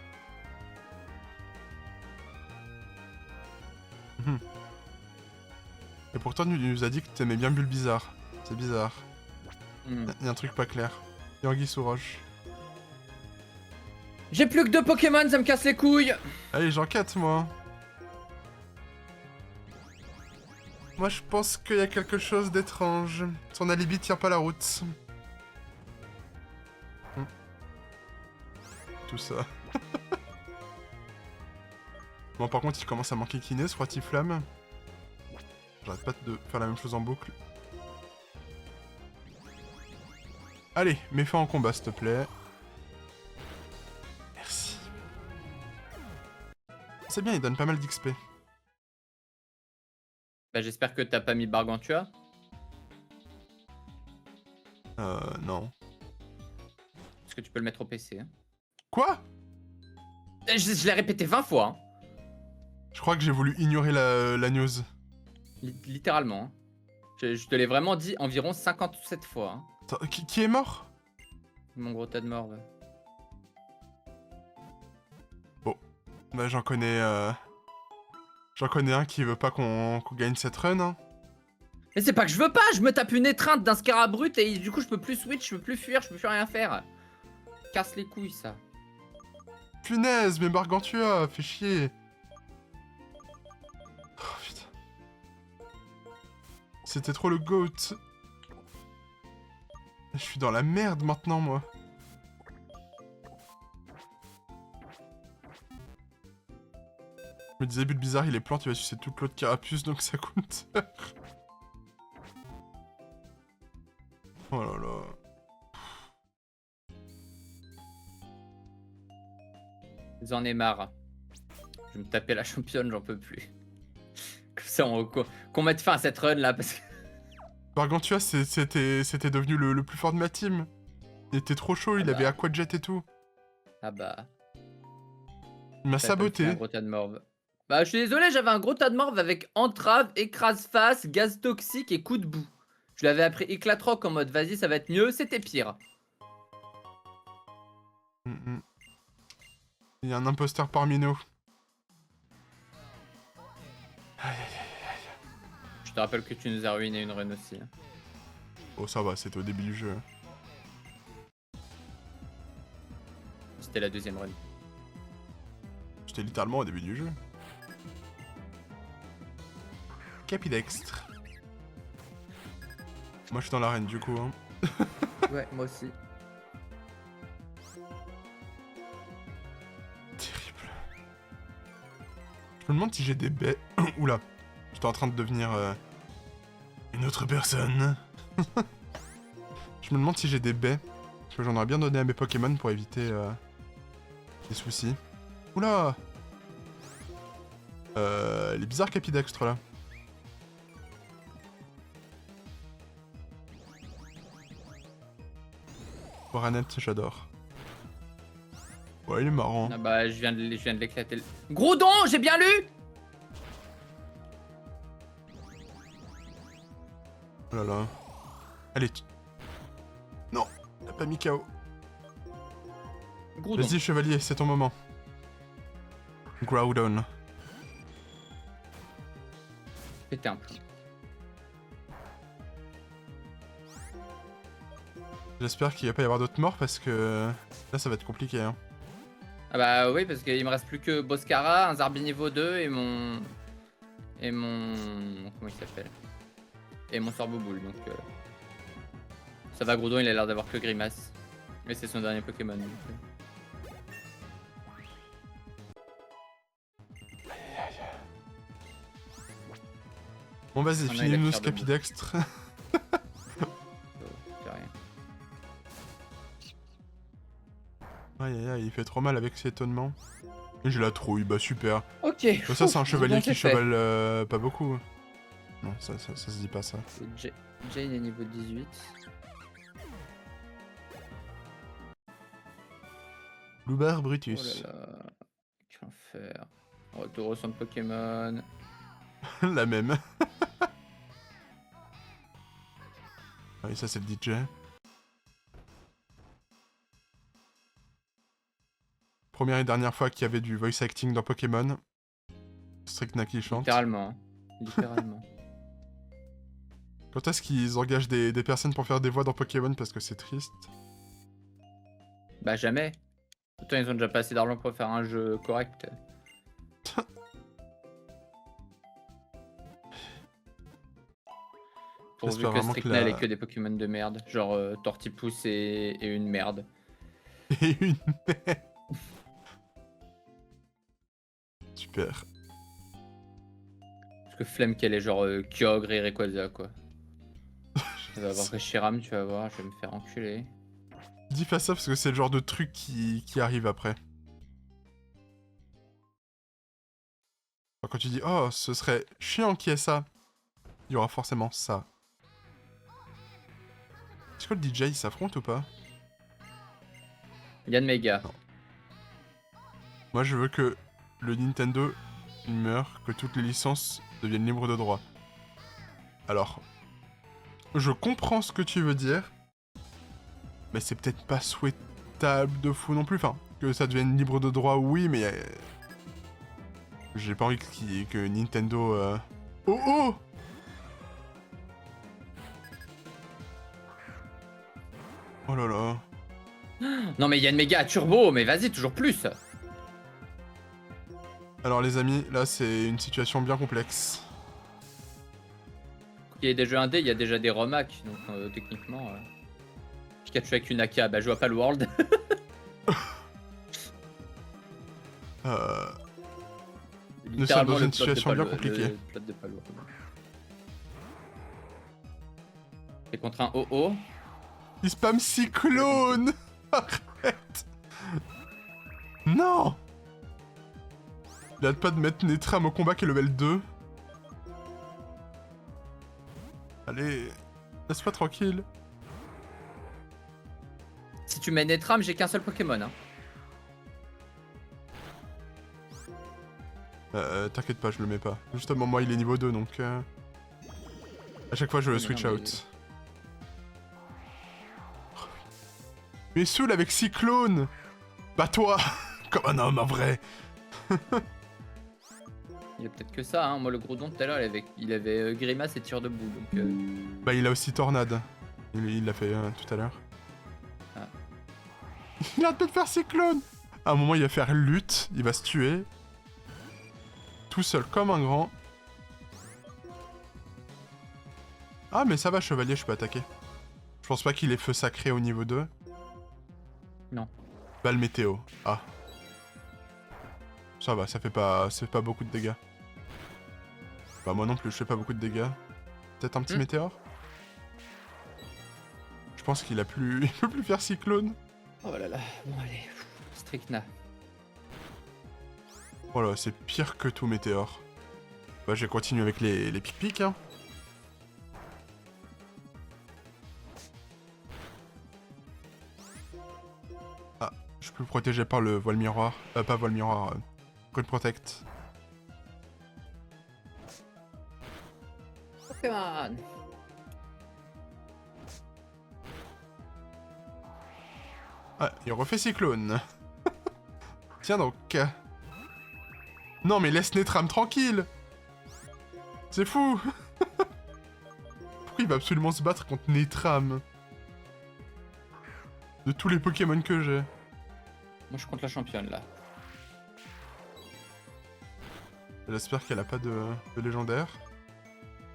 Et pourtant, il nous a dit que t'aimais bien Bulbizarre. C'est bizarre. Il y a un truc pas clair. Yangi sous roche. J'ai plus que 2 Pokémon, ça me casse les couilles. Allez, j'enquête, moi. Moi, je pense qu'il y a quelque chose d'étrange. Son alibi tient pas la route. Tout ça. Bon, par contre, il commence à manquer kiné, ce Roitiflamme. J'arrête pas de faire la même chose en boucle. Allez, mets fin en combat, s'il te plaît. Merci. C'est bien, il donne pas mal d'XP. Bah j'espère que t'as pas mis Bargantua. Non. Parce que tu peux le mettre au PC. Hein. Quoi? Je l'ai répété 20 fois. Hein. Je crois que j'ai voulu ignorer la news. Littéralement. Hein. Je te l'ai vraiment dit environ 57 fois. Hein. Attends, qui est mort? Mon gros tas de morts. Ouais. Bon, bah j'en connais un qui veut pas qu'on gagne cette run. Hein. Mais c'est pas que je veux pas, je me tape une étreinte d'un Scarabrut et du coup je peux plus switch, je peux plus fuir, je peux plus rien faire. Casse les couilles ça. Punaise, mais Gargantua, fais chier. Oh putain. C'était trop le GOAT. Je suis dans la merde maintenant, moi. Je me disais, but bizarre, il est plante, il va sucer toute l'autre carapuce, donc ça compte. Oh là là. J'en ai marre. Je vais me taper la championne, j'en peux plus. Comme ça, qu'on mette fin à cette run là, parce que... Gargantua, c'était devenu le plus fort de ma team. Il était trop chaud, il avait Aquajet et tout. Ah bah... Il m'a saboté. Un gros tas de morve. Bah, je suis désolé, j'avais un gros tas de morve avec entrave, écrase-face, gaz toxique et coup de boue. Je l'avais appris éclatroc en mode vas-y, ça va être mieux, c'était pire. Il y a un imposteur parmi nous. Aïe aïe aïe aïe. Je te rappelle que tu nous as ruiné une run aussi. Hein. Oh ça va, c'était au début du jeu. C'était la deuxième run. J'étais littéralement au début du jeu. Capidextre. Moi je suis dans l'arène du coup. Hein. Ouais, moi aussi. Terrible. Je me demande si j'ai des baies. Oula. J'étais en train de devenir une autre personne. Je me demande si j'ai des baies. Parce que j'en aurais bien donné à mes Pokémon pour éviter des soucis. Oula. Les bizarres Capidextres là. Boranette, j'adore. Ouais, il est marrant. Ah bah, je viens de l'éclater. Groudon, j'ai bien lu. Oh là là. Allez. Non, t'as pas mis KO. Groudon. Vas-y, chevalier, c'est ton moment. Groudon. Pété un plomb. J'espère qu'il va pas y avoir d'autres morts parce que là ça va être compliqué. Hein. Ah bah oui, parce qu'il me reste plus que Boscara, un Zarbi niveau 2 et mon... Comment il s'appelle? Et mon Sorboboule, donc... Ça va, Groudon, il a l'air d'avoir que Grimace. Mais c'est son dernier Pokémon. Donc... Bon vas-y, finis-nous ce Capidextre. Aïe aïe aïe, il fait trop mal avec cet étonnement. Et j'ai la trouille, bah super. Ok. Ça c'est un chevalier qui chevale pas beaucoup. Non, ça se dit pas ça. Jane est niveau 18. Loubar Brutus. Oh là là. Qu'enfer. Retour au centre Pokémon. La même. Ah oui, ça c'est le DJ. Première et dernière fois qu'il y avait du voice acting dans Pokémon. Stricna qui chante. Littéralement. Littéralement. Quand est-ce qu'ils engagent des personnes pour faire des voix dans Pokémon parce que c'est triste? Bah jamais. Pourtant ils ont déjà pas assez d'argent pour faire un jeu correct. Pourvu que Stricna ait que des Pokémon de merde. Genre Tortipousse et une merde. Et une merde. Super. Parce que flemme qu'elle est genre Kyogre et Rayquaza quoi. Je vais avoir Reshiram, tu vas voir, je vais me faire enculer. Dis pas ça parce que c'est le genre de truc qui arrive après. Quand tu dis oh ce serait chiant qu'il y ait ça, il y aura forcément ça. Est-ce que le DJ il s'affronte ou pas? Yann Mega. Non. Moi je veux que le Nintendo il meure, que toutes les licences deviennent libres de droit. Alors, Je comprends ce que tu veux dire. Mais c'est peut-être pas souhaitable de fou non plus. Enfin, que ça devienne libre de droit, oui, mais... j'ai pas envie que Nintendo... Oh oh! Oh là là. Non mais il y a une méga à turbo, mais vas-y, toujours plus. Alors les amis, là c'est une situation bien complexe. Il y a des jeux indés, il y a déjà des remake, donc techniquement... Pikachu avec une AK, bah je vois pas le World. Nous sommes dans une situation bien compliquée. C'est contre un OO. Il spam cyclone. Arrête. Non. Il arrête pas de mettre Netram au combat qui est level 2. Allez, laisse-moi tranquille. Si tu mets Netram, j'ai qu'un seul Pokémon. Hein. T'inquiète pas, je le mets pas. Justement, moi il est niveau 2 donc... à chaque fois je le switch out. Mais saoul avec Cyclone. Bah toi. Comme un homme en vrai. Il y a peut-être que ça, hein. Moi le gros don tout à l'heure il avait grimace et tir debout donc... Bah il a aussi Tornade. Il l'a fait tout à l'heure. Ah. Il arrête pas de faire Cyclone. À un moment il va faire lutte, il va se tuer. Tout seul comme un grand. Ah mais ça va chevalier, je peux attaquer. Je pense pas qu'il ait feu sacré au niveau 2. Non. Balle météo. Ah. Ça va, ça fait pas beaucoup de dégâts. Bah moi non plus, je fais pas beaucoup de dégâts. Peut-être un petit météore. Je pense qu'il a plus... il peut plus faire cyclone. Oh là là, bon allez, Stricna. Oh là, c'est pire que tout météore. Bah je vais continuer avec les pic-pic hein. Ah, je peux le protéger par le voile miroir. Pas voile miroir, Grid Protect. Pokémon. Ah, il refait cyclone. Tiens donc. Non mais laisse Netram tranquille. C'est fou. Pourquoi il va absolument se battre contre Netram? De tous les Pokémon que j'ai. Moi je compte la championne là. J'espère qu'elle a pas de légendaire.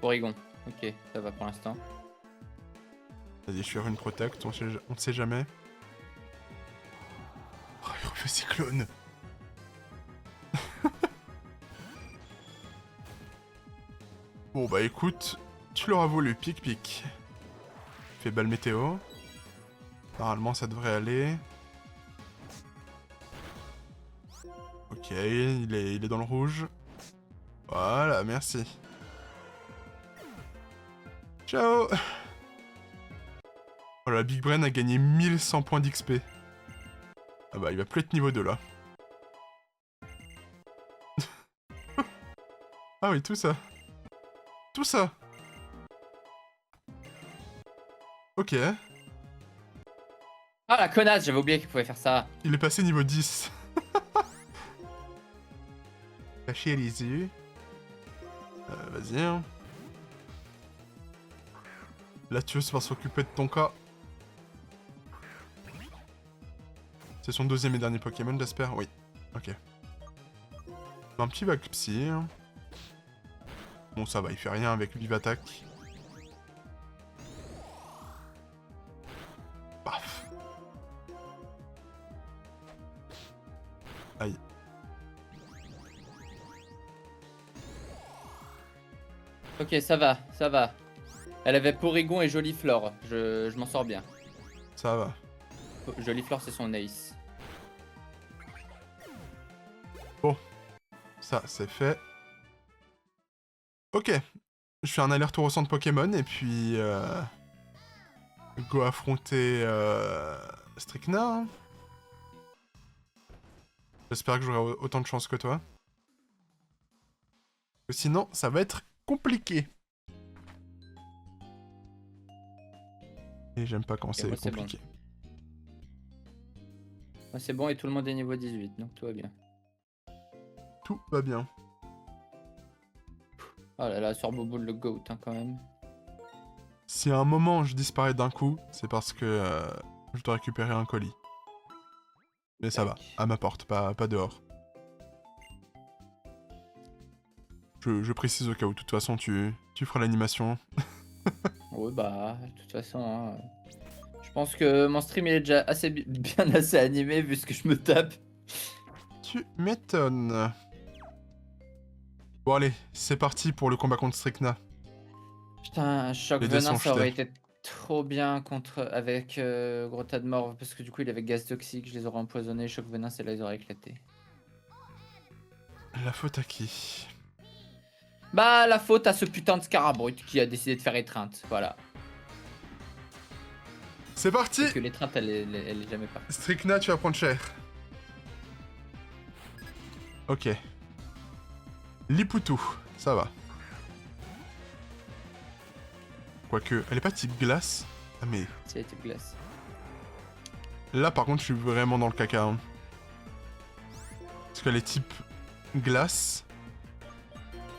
Porygon. Ok, ça va pour l'instant. Vas-y, je suis une protect, on ne sait jamais. Oh, il refait cyclone. Bon bah écoute, tu l'auras voulu, pic-pic. Fais balle météo. Normalement ça devrait aller. Ok, il est dans le rouge. Voilà, merci. Ciao. Oh là, Big Brain a gagné 1100 points d'XP. Ah bah il va plus être niveau 2 là. Ah oui, tout ça. Tout ça. Ok. Ah la connasse, j'avais oublié qu'il pouvait faire ça. Il est passé niveau 10. Cacher les yeux. Vas-y. Hein. La tueuse va s'occuper de ton cas. C'est son deuxième et dernier Pokémon, j'espère. Oui. Ok. Un petit vague psy. Bon, ça va, il fait rien avec Vive Attaque. Paf. Aïe. Ok, ça va, ça va. Elle avait Porygon et Joliflore. Je m'en sors bien. Ça va. Joliflore, c'est son ace. Bon. Ça, c'est fait. Ok. Je fais un aller-retour au centre Pokémon et puis... go affronter... Stricna. Hein. J'espère que j'aurai autant de chance que toi. Sinon, ça va être compliqué. Et j'aime pas quand Et c'est moi, c'est bon. compliqué. Moi, c'est bon et tout le monde est niveau 18, donc tout va bien. Tout va bien. Oh là là, sur Bobo le GOAT, hein, quand même. Si à un moment je disparais d'un coup, c'est parce que je dois récupérer un colis. Mais ça va, Tac. à ma porte, pas dehors. Je précise au cas où, de toute façon, tu feras l'animation. Oui, bah, de toute façon, hein, je pense que mon stream il est déjà assez bien assez animé vu ce que je me tape. Tu m'étonnes. Bon allez, c'est parti pour le combat contre Strykna. Putain, choc Les dés venin, sont ça aurait jetés. été trop bien contre avec gros tas de morts parce que du coup il avait gaz toxique, je les aurais empoisonnés. Choc venin, c'est là ils auraient éclaté. La faute à qui? Bah, la faute à ce putain de Scarabrut qui a décidé de faire étreinte, voilà. C'est parti! Parce que l'étreinte elle est jamais partie. Strykna, tu vas prendre cher. Ok. Lipoutou, ça va. Quoique, elle est pas type glace? Ah mais... C'est la type glace. Là par contre, je suis vraiment dans le caca. Hein. Parce qu'elle est type glace.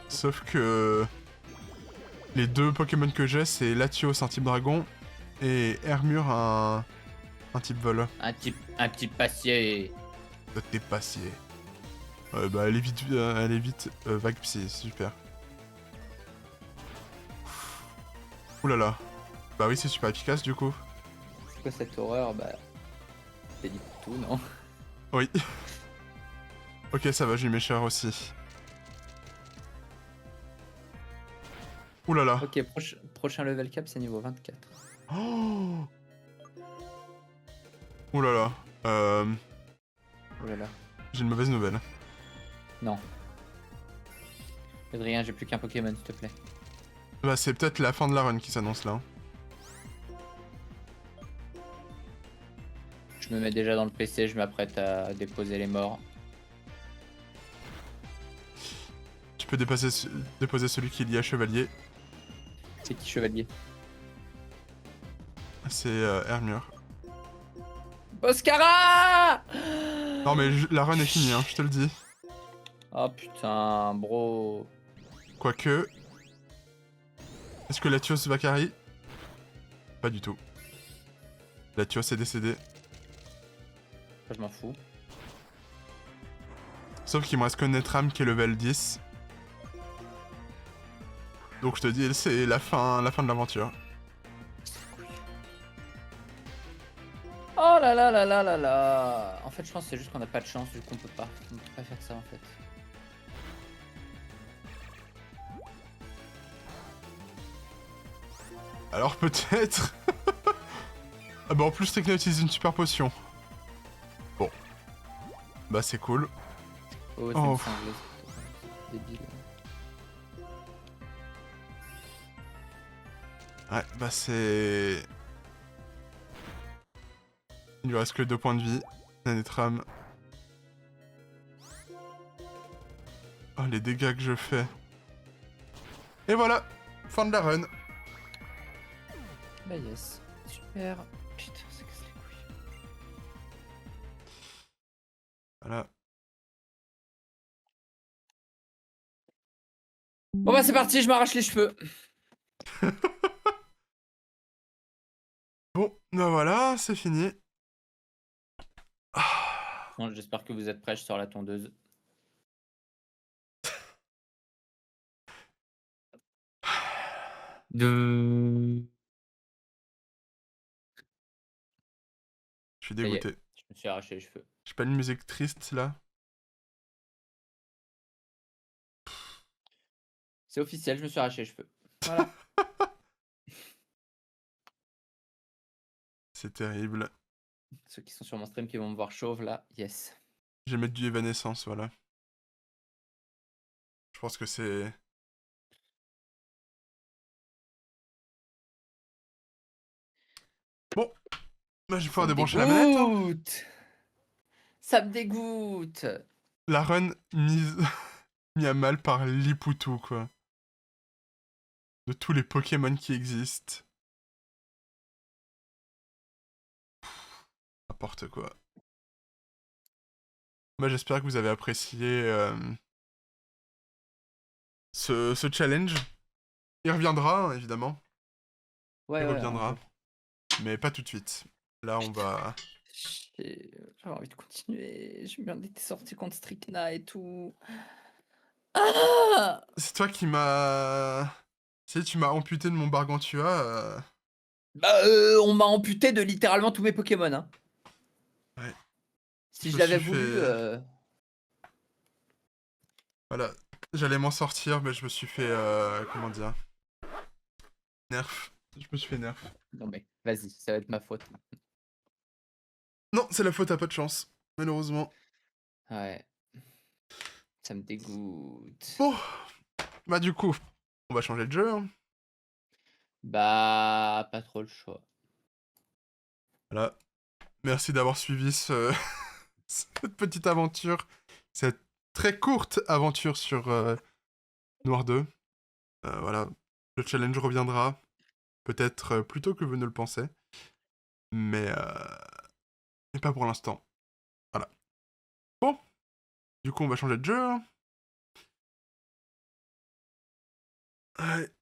Sauf que... Les deux Pokémon que j'ai, c'est Latios, un type dragon, et Hermure, un type vol. Un petit passier. T'es passier. Bah elle est vite vague psy, c'est super. Oulala. Bah oui, c'est super efficace du coup. C'est quoi cette horreur? Bah, c'est dit tout, non? Oui. Ok, ça va, j'ai mes chars aussi. Oulala. Ok, prochain level cap, c'est niveau 24. Oh Oulala. Oh là là. J'ai une mauvaise nouvelle. Non. Adrien, j'ai plus qu'un Pokémon, s'il te plaît. Bah c'est peut-être la fin de la run qui s'annonce là. Je me mets déjà dans le PC, je m'apprête à déposer les morts. Tu peux déposer celui qui est lié à Chevalier. C'est qui chevalier? C'est Hermure. Oscara! Non mais la run est finie, hein, je te le dis. Oh putain, bro. Quoique... Est-ce que Latios va carry? Pas du tout. Latios est décédé. Je m'en fous. Sauf qu'il me reste que Netram qui est level 10. Donc je te dis, c'est la fin de l'aventure. Oh là là là là là là. En fait, je pense que c'est juste qu'on a pas de chance, du coup on peut pas faire ça en fait. Alors peut-être... Ah bah en plus Strykna utilise une super potion. Bon. Bah c'est cool. Oh, c'est Oh. une cinglée, c'est débile. Ouais, bah c'est... Il lui reste que 2 points de vie. Nanetram. Oh les dégâts que je fais. Et voilà, fin de la run. Bah yes, super. Putain, c'est casse les couilles. Voilà. Bon bah c'est parti, je m'arrache les cheveux. Bon, bah voilà, c'est fini. Bon, j'espère que vous êtes prêts, je sors la tondeuse. De... Je suis Ça y est, dégoûté. je me suis arraché les cheveux. J'ai pas une musique triste là. C'est officiel, je me suis arraché les cheveux. Voilà. C'est terrible. Ceux qui sont sur mon stream qui vont me voir chauve là, yes. Je vais mettre du Evanescence, voilà. Je pense que c'est... Bon, bah je vais Ça pouvoir me débrancher la manette. Hein. dégoûte. Ça me dégoûte. La run mise mis à mal par Lipoutou, quoi. De tous les Pokémon qui existent. n'importe quoi. Moi, j'espère que vous avez apprécié ce challenge. Il reviendra, hein, évidemment. Il Ouais, ouais, un reviendra. jour. Mais pas tout de suite. Là, on va... J'avais envie de continuer. J'ai bien été sorti contre Strikna et tout. Ah C'est toi qui m'as... Tu m'as amputé de mon Gargantua. bah, on m'a amputé de littéralement tous mes Pokémon. Hein. Ouais. Si Je je me suis l'avais voulu. fait... Voilà. J'allais m'en sortir, mais je me suis fait... comment dire? Nerf. Je me suis fait nerf. Non, mais vas-y, ça va être ma faute. Non, c'est la faute à pas de chance. Malheureusement. Ouais. Ça me dégoûte. Bon. Bah du coup, on va changer de jeu. Hein. Bah, pas trop le choix. Voilà. Merci d'avoir suivi cette petite aventure. Cette très courte aventure sur Noir 2. Voilà. Le challenge reviendra. Peut-être plus tôt que vous ne le pensez. Mais pas pour l'instant. Voilà. Bon. Du coup, on va changer de jeu. Hein. Ouais.